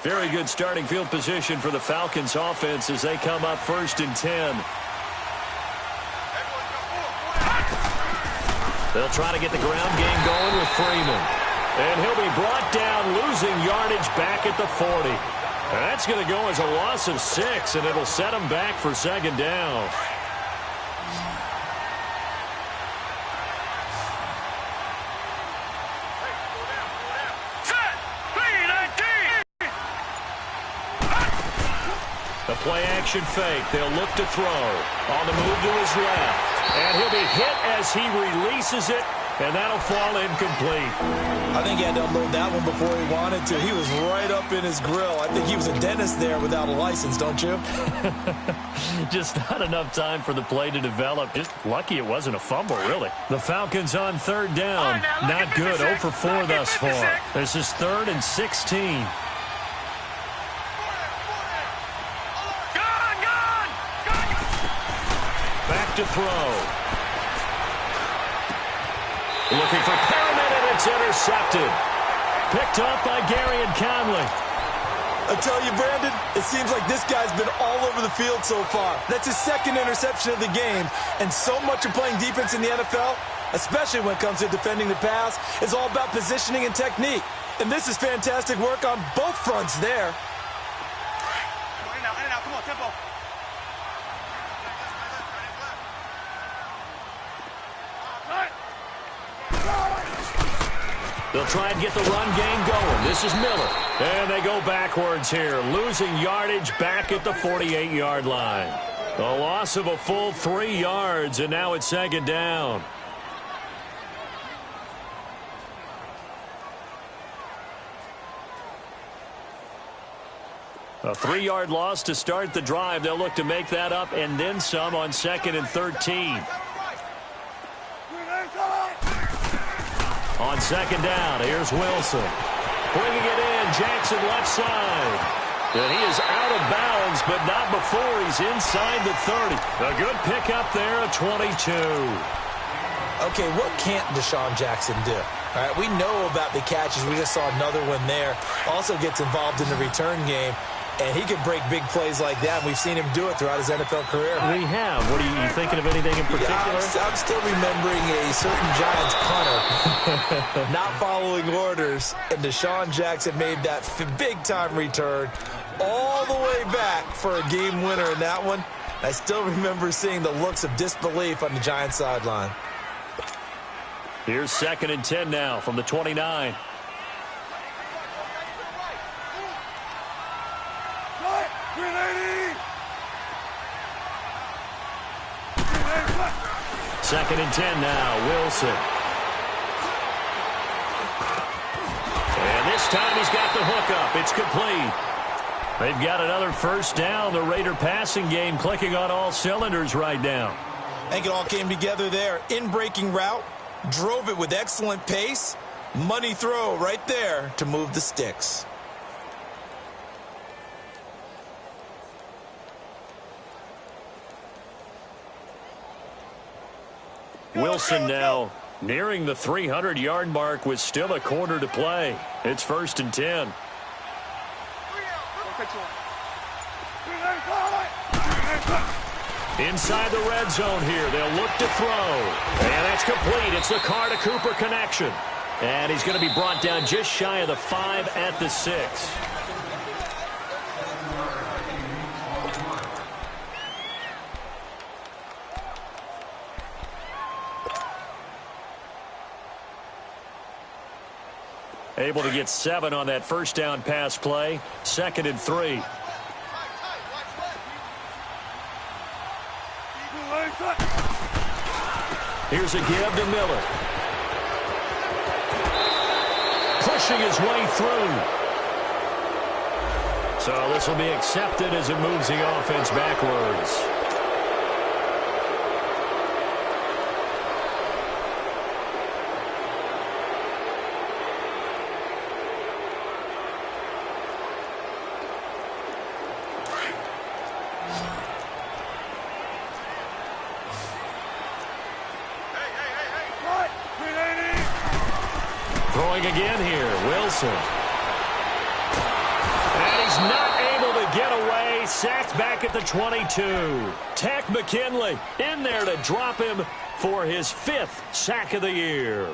Very good starting field position for the Falcons offense as they come up 1st and 10. They'll try to get the ground game going with Freeman. And he'll be brought down, losing yardage back at the 40. And that's going to go as a loss of 6, and it'll set him back for 2nd down. The play-action fake. They'll look to throw. On the move to his left. And he'll be hit as he releases it, and that'll fall incomplete. I think he had to unload that one before he wanted to. He was right up in his grill. I think he was a dentist there without a license, don't you? Just not enough time for the play to develop. Just lucky it wasn't a fumble, really. The Falcons on 3rd down. Not good. 0 for 4 thus far. This is 3rd and 16. Back to throw. Looking for Perriman, and it's intercepted. Picked off by Gary and Conley. I tell you, Brandon, it seems like this guy's been all over the field so far. That's his 2nd interception of the game. And so much of playing defense in the NFL, especially when it comes to defending the pass, is all about positioning and technique. And this is fantastic work on both fronts there. Come on, tempo. They'll try and get the run game going. This is Miller. And they go backwards here, losing yardage back at the 48-yard line. A loss of a full 3 yards, and now it's 2nd down. A 3-yard loss to start the drive. They'll look to make that up and then some on 2nd and 13. On 2nd down, here's Wilson. Bringing it in, Jackson left side. And he is out of bounds, but not before he's inside the 30. A good pickup there, a 22. Okay, what can't Deshaun Jackson do? All right, we know about the catches. We just saw another one there. Also gets involved in the return game. And he can break big plays like that. We've seen him do it throughout his NFL career. We have. What are you thinking of anything in particular? Yeah, I'm still remembering a certain Giants punter not following orders. And Deshaun Jackson made that big-time return all the way back for a game winner in that one. I still remember seeing the looks of disbelief on the Giants sideline. Here's 2nd and 10 now from the 29. Second and 10 now, Wilson. And this time he's got the hook up. It's complete. They've got another 1st down. The Raider passing game clicking on all cylinders right now. I think it all came together there. In-breaking route, drove it with excellent pace. Money throw right there to move the sticks. Wilson now nearing the 300-yard mark with still a quarter to play. It's 1st and 10. Inside the red zone here. They'll look to throw. And that's complete. It's the Carr to Cooper connection. And he's going to be brought down just shy of the 5 at the 6. Able to get 7 on that 1st down pass play. 2nd and 3. Here's a give to Miller. Pushing his way through. So this will be accepted as it moves the offense backwards. Throwing again here, Wilson. And not able to get away. Sacked back at the 22. Tech McKinley in there to drop him for his 5th sack of the year.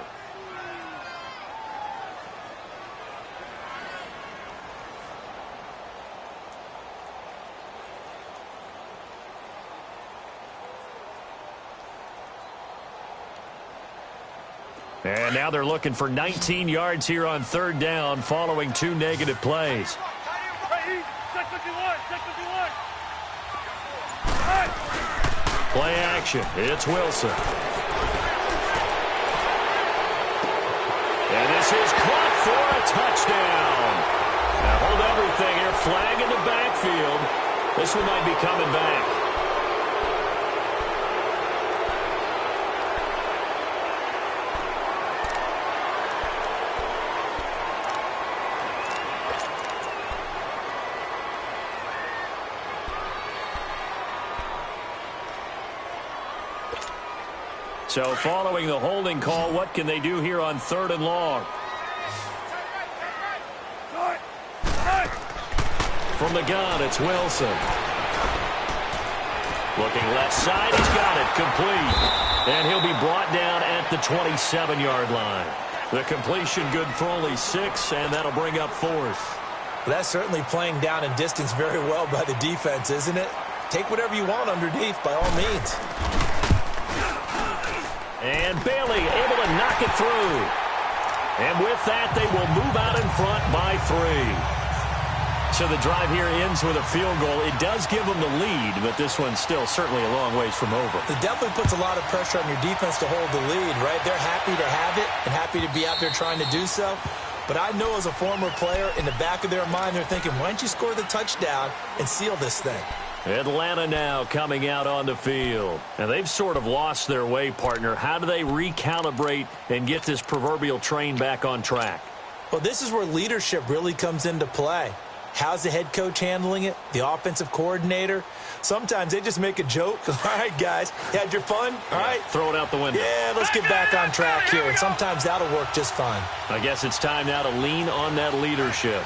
And now they're looking for 19 yards here on 3rd down following 2 negative plays. Play action. It's Wilson. And this is caught for a touchdown. Now hold everything here. Flag in the backfield. This one might be coming back. So following the holding call, what can they do here on 3rd and long? From the gun, it's Wilson. Looking left side, he's got it, complete. And he'll be brought down at the 27-yard line. The completion good for only 6, and that'll bring up 4th. That's certainly playing down and distance very well by the defense, isn't it? Take whatever you want underneath, by all means. And Bailey able to knock it through. And with that, they will move out in front by 3. So the drive here ends with a field goal. It does give them the lead, but this one's still certainly a long ways from over. It definitely puts a lot of pressure on your defense to hold the lead, right? They're happy to have it and happy to be out there trying to do so. But I know as a former player, in the back of their mind, they're thinking, why don't you score the touchdown and seal this thing? Atlanta now coming out on the field. And they've sort of lost their way, partner. How do they recalibrate and get this proverbial train back on track? Well, this is where leadership really comes into play. How's the head coach handling it? The offensive coordinator? Sometimes they just make a joke. All right, guys, you had your fun? All right. Throw it out the window. Yeah, let's get back on track here. And sometimes that'll work just fine. I guess it's time now to lean on that leadership.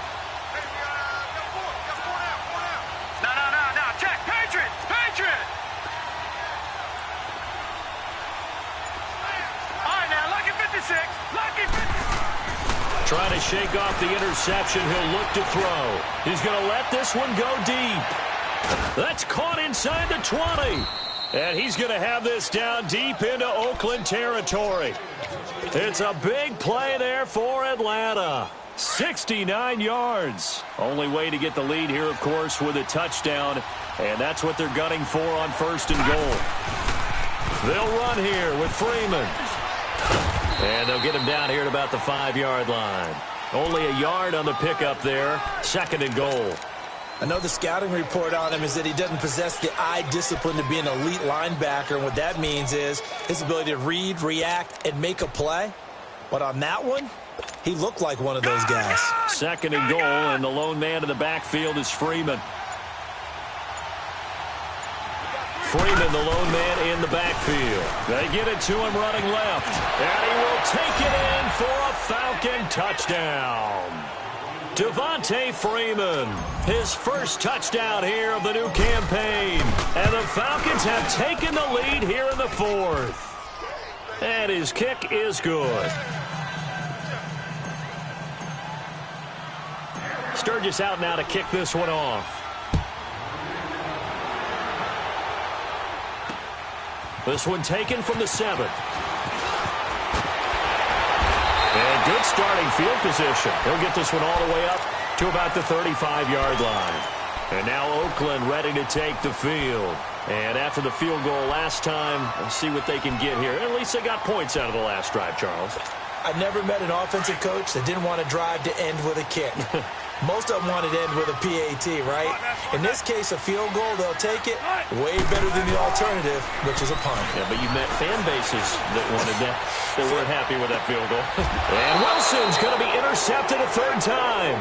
Trying to shake off the interception. He'll look to throw. He's going to let this one go deep. That's caught inside the 20. And he's going to have this down deep into Oakland territory. It's a big play there for Atlanta. 69 yards. Only way to get the lead here, of course, with a touchdown. And that's what they're gunning for on 1st and goal. They'll run here with Freeman. And they'll get him down here at about the 5-yard line. Only a yard on the pickup there. 2nd and goal. I know the scouting report on him is that he doesn't possess the eye discipline to be an elite linebacker. And what that means is his ability to read, react, and make a play. But on that one, he looked like one of those guys. 2nd and goal, and the lone man in the backfield is Freeman. Freeman, the lone man in the backfield. They get it to him running left. And he will take it in for a Falcon touchdown. Devontae Freeman, his first touchdown here of the new campaign. And the Falcons have taken the lead here in the 4th. And his kick is good. Sturgis out now to kick this one off. This one taken from the 7th. And good starting field position. He'll get this one all the way up to about the 35-yard line. And now Oakland ready to take the field. And after the field goal last time, let's see what they can get here. At least they got points out of the last drive, Charles. I never met an offensive coach that didn't want to drive to end with a kick. Most of them wanted to end with a PAT, right? In this case, a field goal, they'll take it. Way better than the alternative, which is a punt. Yeah, but you met fan bases that wanted that, that weren't happy with that field goal. And Wilson's going to be intercepted a 3rd time.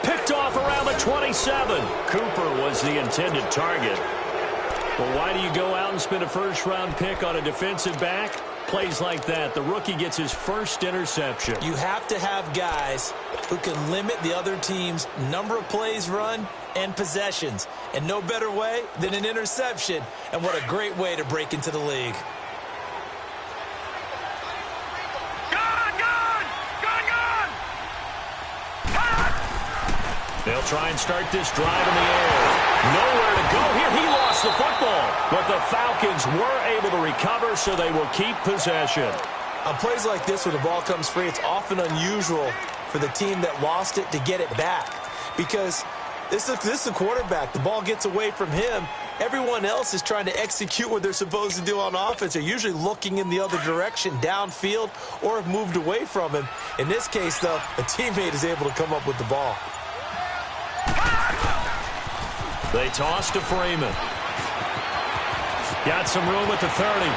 Picked off around the 27. Cooper was the intended target. Well, why do you go out and spend a 1st-round pick on a defensive back? plays like that, the rookie gets his first interception. You have to have guys who can limit the other team's number of plays run and possessions. And no better way than an interception. And what a great way to break into the league. They'll try and start this drive in the air. Nowhere to go here. He lost the football. But the Falcons were able to recover, so they will keep possession. On plays like this where the ball comes free, it's often unusual for the team that lost it to get it back. Because this is a quarterback. The ball gets away from him. Everyone else is trying to execute what they're supposed to do on offense. They're usually looking in the other direction, downfield, or have moved away from him. In this case, though, a teammate is able to come up with the ball. They toss to Freeman. Got some room at the 30.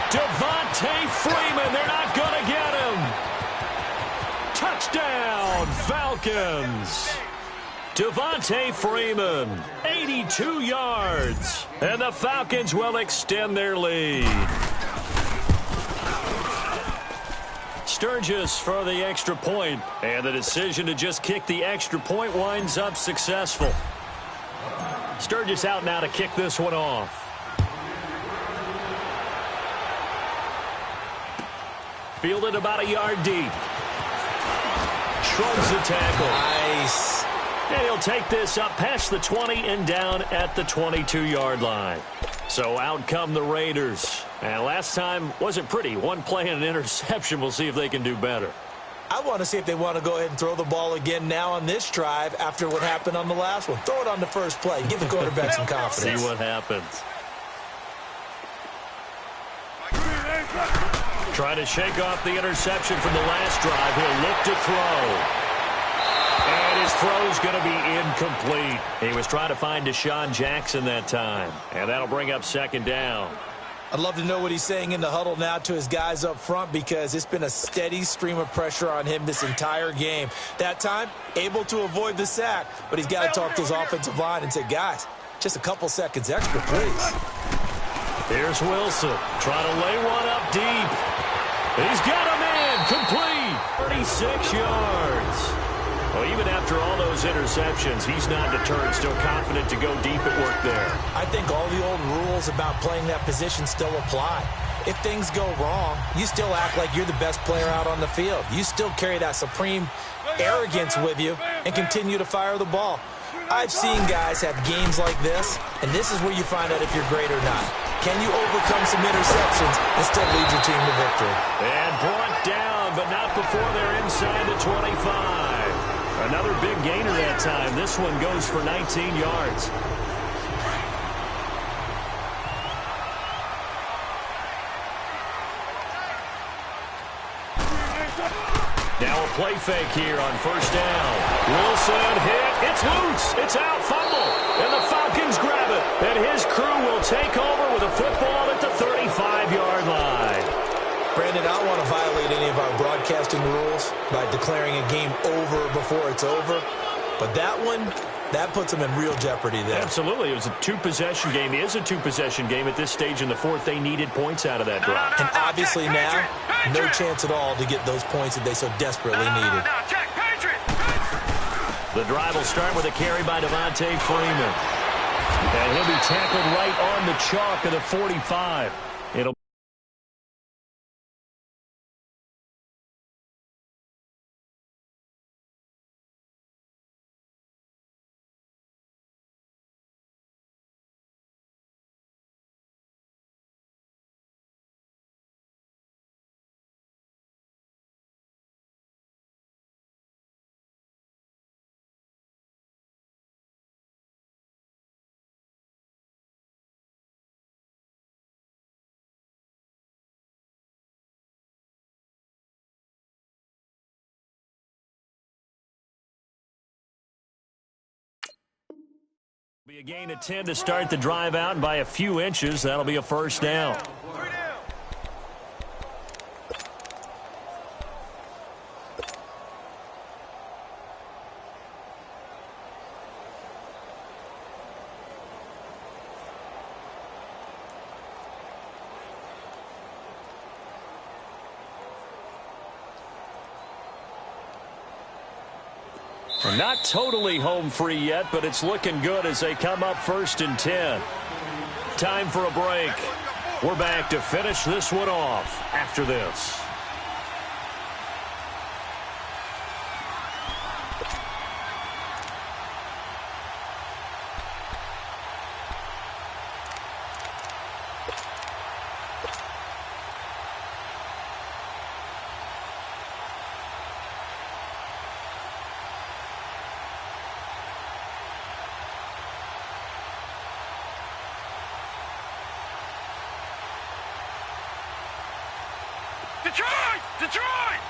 Devontae Freeman, they're not going to get him. Touchdown, Falcons. Devontae Freeman, 82 yards. And the Falcons will extend their lead. Sturgis for the extra point, and the decision to just kick the extra point winds up successful. Sturgis out now to kick this one off. Fielded about a yard deep. Shrugs the tackle. Nice. And he'll take this up past the 20 and down at the 22-yard line. So out come the Raiders. And last time wasn't pretty. One play and an interception. We'll see if they can do better. I want to see if they want to go ahead and throw the ball again now on this drive after what happened on the last one. Throw it on the first play. Give the quarterback some confidence. See what happens. Trying to shake off the interception from the last drive. He'll look to throw. And his throw's going to be incomplete. He was trying to find Deshaun Jackson that time. And that'll bring up second down. I'd love to know what he's saying in the huddle now to his guys up front, because it's been a steady stream of pressure on him this entire game. That time, able to avoid the sack, but he's got to talk to his offensive line and say, guys, just a couple seconds extra, please. Here's Wilson trying to lay one up deep. He's got a man complete. 36 yards. Well, even after all those interceptions, he's not deterred, still confident to go deep at work there. I think all the old rules about playing that position still apply. If things go wrong, you still act like you're the best player out on the field. You still carry that supreme arrogance with you and continue to fire the ball. I've seen guys have games like this, and this is where you find out if you're great or not. Can you overcome some interceptions and still lead your team to victory? And brought down, but not before they're inside the 25. Another big gainer that time. This one goes for 19 yards. Now a play fake here on first down. Wilson hit. It's loose. It's out. Fumble. And the Falcons grab it. And his crew will take over with a football at the 35-yard line. Brandon, I don't want to violate any of our broadcasting rules by declaring a game over before it's over. But that one, that puts them in real jeopardy there. Absolutely. It was a two-possession game. It is a two-possession game at this stage in the fourth. They needed points out of that drive. And obviously now, no chance at all to get those points that they so desperately needed. The drive will start with a carry by Devontae Freeman. And he'll be tackled right on the chalk of the 45. It'll be a gain of 10 to start the drive out, and by a few inches, that'll be a first down. Not totally home free yet, but it's looking good as they come up 1st and 10. Time for a break. We're back to finish this one off after this. Detroit! Detroit!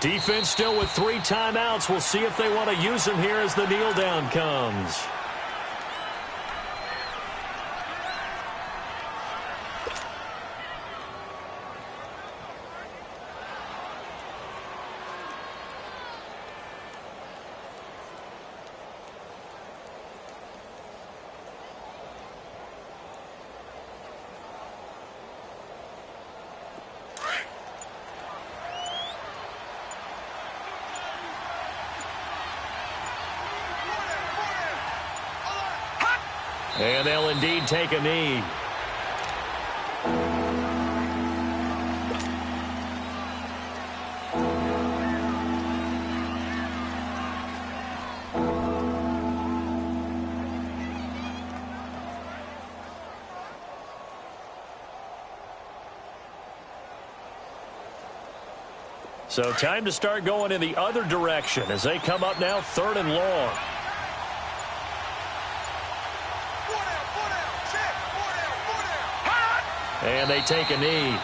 Defense still with 3 timeouts. We'll see if they want to use them here as the kneel down comes. And they'll indeed take a knee. So time to start going in the other direction as they come up now 3rd and long. And they take a knee.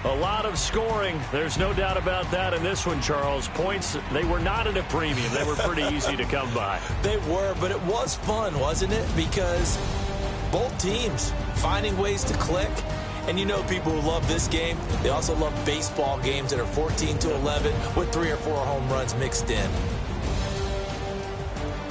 A lot of scoring. There's no doubt about that in this one, Charles. Points, they were not at a premium. They were pretty easy to come by. They were, but it was fun, wasn't it? Because both teams finding ways to click. And you know people who love this game, they also love baseball games that are 14-11 with 3 or 4 home runs mixed in.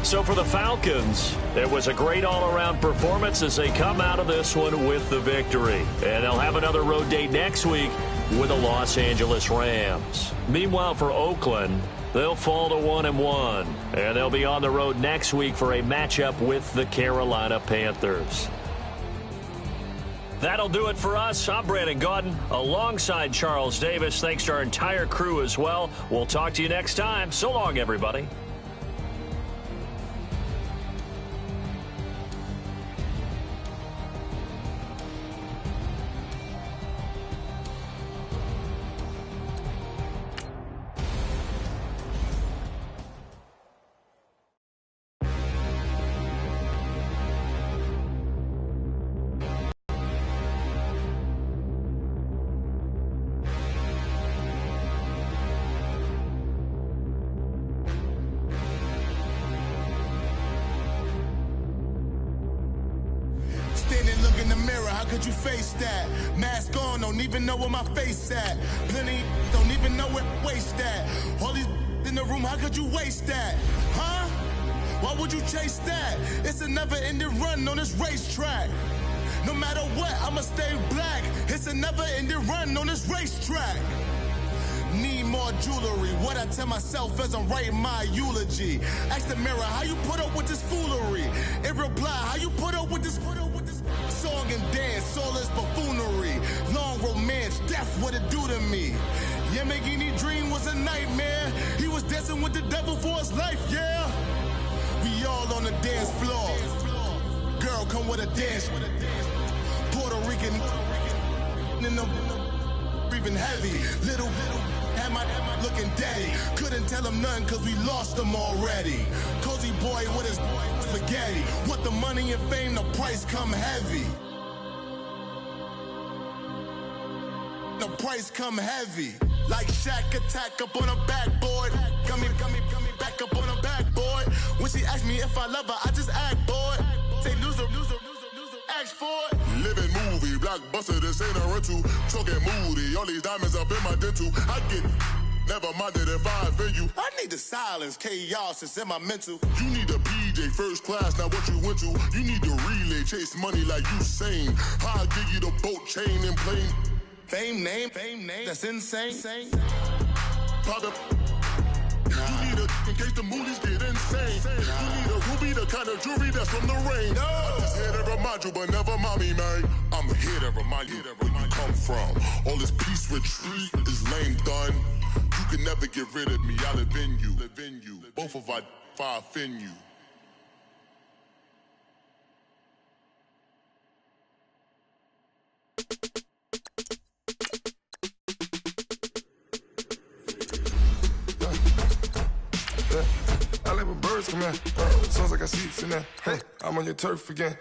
So for the Falcons, it was a great all-around performance as they come out of this one with the victory. And they'll have another road date next week with the Los Angeles Rams. Meanwhile, for Oakland, they'll fall to 1-1. And they'll be on the road next week for a matchup with the Carolina Panthers. That'll do it for us. I'm Brandon Gaudin alongside Charles Davis. Thanks to our entire crew as well. We'll talk to you next time. So long, everybody. Look in the mirror, how could you face that? Mask on, don't even know where my face at. Plenty don't even know where waste at. All these in the room, how could you waste that? Huh? Why would you chase that? It's a never-ending run on this racetrack. No matter what, I'ma stay black. It's a never-ending run on this racetrack. Need more jewelry. What I tell myself as I'm writing my eulogy. Ask the mirror, how you put up with this foolery? It reply, how you put up with this song and dance, all this buffoonery. Long romance, death, what it do to me? Yamagini dream was a nightmare. He was dancing with the devil for his life, yeah. We all on the dance floor. Girl, come with a dance. Puerto Rican in the breathing heavy. Little had my looking daddy. Couldn't tell him nothing cause we lost him already. Cozy boy with his spaghetti. Want the money and fame, the price come heavy. The price come heavy. Like Shaq attack up on a backboard. Coming back up on a backboard. When she asked me if I love her, I just act bored. Say loser, ask for it. Living movie, blockbuster, this ain't a rental. Talking moody, all these diamonds up in my dental. I get never minded if I offend you. I need the silence, chaos is in my mental. You need a PJ, first class, not what you went to. You need the relay, chase money like Usain. I'll give you the boat, chain, and plane. Fame name, that's insane. Pop up. You need a, in case the movies get insane. You need a ruby, the kind of jewelry that's from the rain. I'm just here to remind you, but never mommy, man. I'm here to remind you where you come from. All this peace retreat is lame done. You can never get rid of me, I live in you. Both of our fire offend you. I live with birds come in. Sounds like I see it in there. Hey, I'm on your turf again.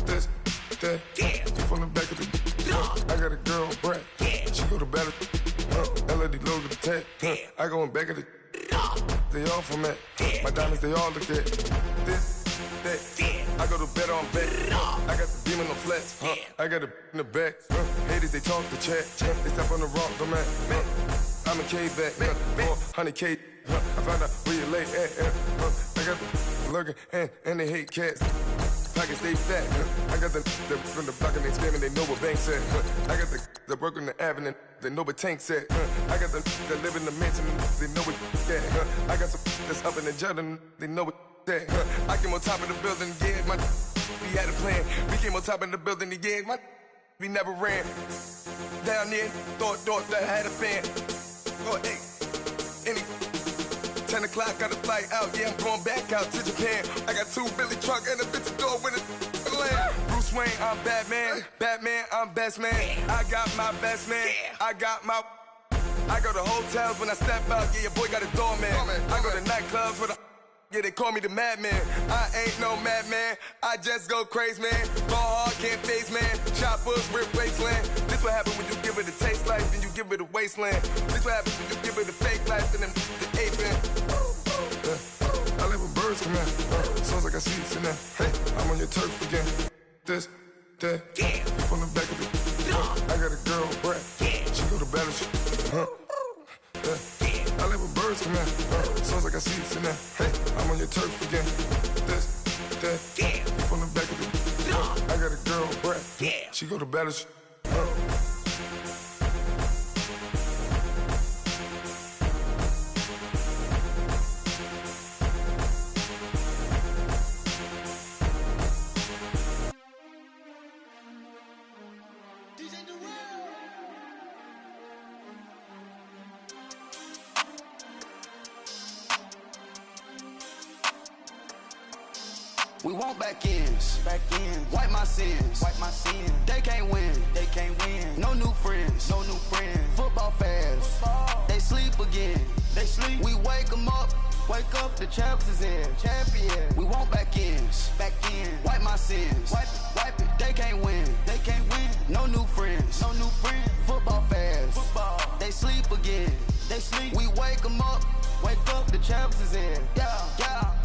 This, that, you from the back of the. I got a girl, Brad. She go to battle. LED logo the tag. I go in back of the. They all from that. My diamonds, they all look at. This, that. I go to bed on bed. I got the demon on flats. I got it in the back. Haters, they talk the chat. They step on the rock, the man. I'm a K-back. 400K. I found out where you lay at. I got the lurking and they hate cats. Pockets stay fat. I got the from the block and they screaming, they know what banks at. I got the work on the avenue, they know what tanks at. I got the live in the mansion, they know what that. I got some that's up in the Jordan, they know what that. I came on top of the building, yeah, we had a plan. We came on top of the building, yeah, we never ran. Down there, thought that I had a fan. Oh, hey, any 10 o'clock, got a flight out, yeah, I'm going back out to Japan. I got 2 Billy truck and a bitch door with a land. Bruce Wayne, I'm Batman. Batman, I'm best man. I got my best man. I got my. I go to hotels when I step out, yeah, your boy got a doorman. I go to nightclubs with a. Yeah, they call me the madman. I ain't no madman. I just go crazy, man. Ball hard, can't face, man. Choppers, rip wasteland. This what happens when you give it a taste life and you give it a wasteland. This what happens when you give it a fake life and then the aping. I live with birds come in. Sounds like I see it in there. Hey, I'm on your turf again. This, that, you from the back of the. I got a girl, Brad. She go to battle. I live with birds come in. Sounds like I see it in there. Hey, I'm on your turf again. This, that, you from the back of the. I got a girl, Brad. She go to battle. We want back ends. Wipe my sins. They can't win. No new friends. Football fans. They sleep again. We wake them up. The champs is in. We want back ends. Wipe my sins. Wipe it. They can't win. No new friends. Football fans. They sleep again. We wake them up. The champs is in. Yeah.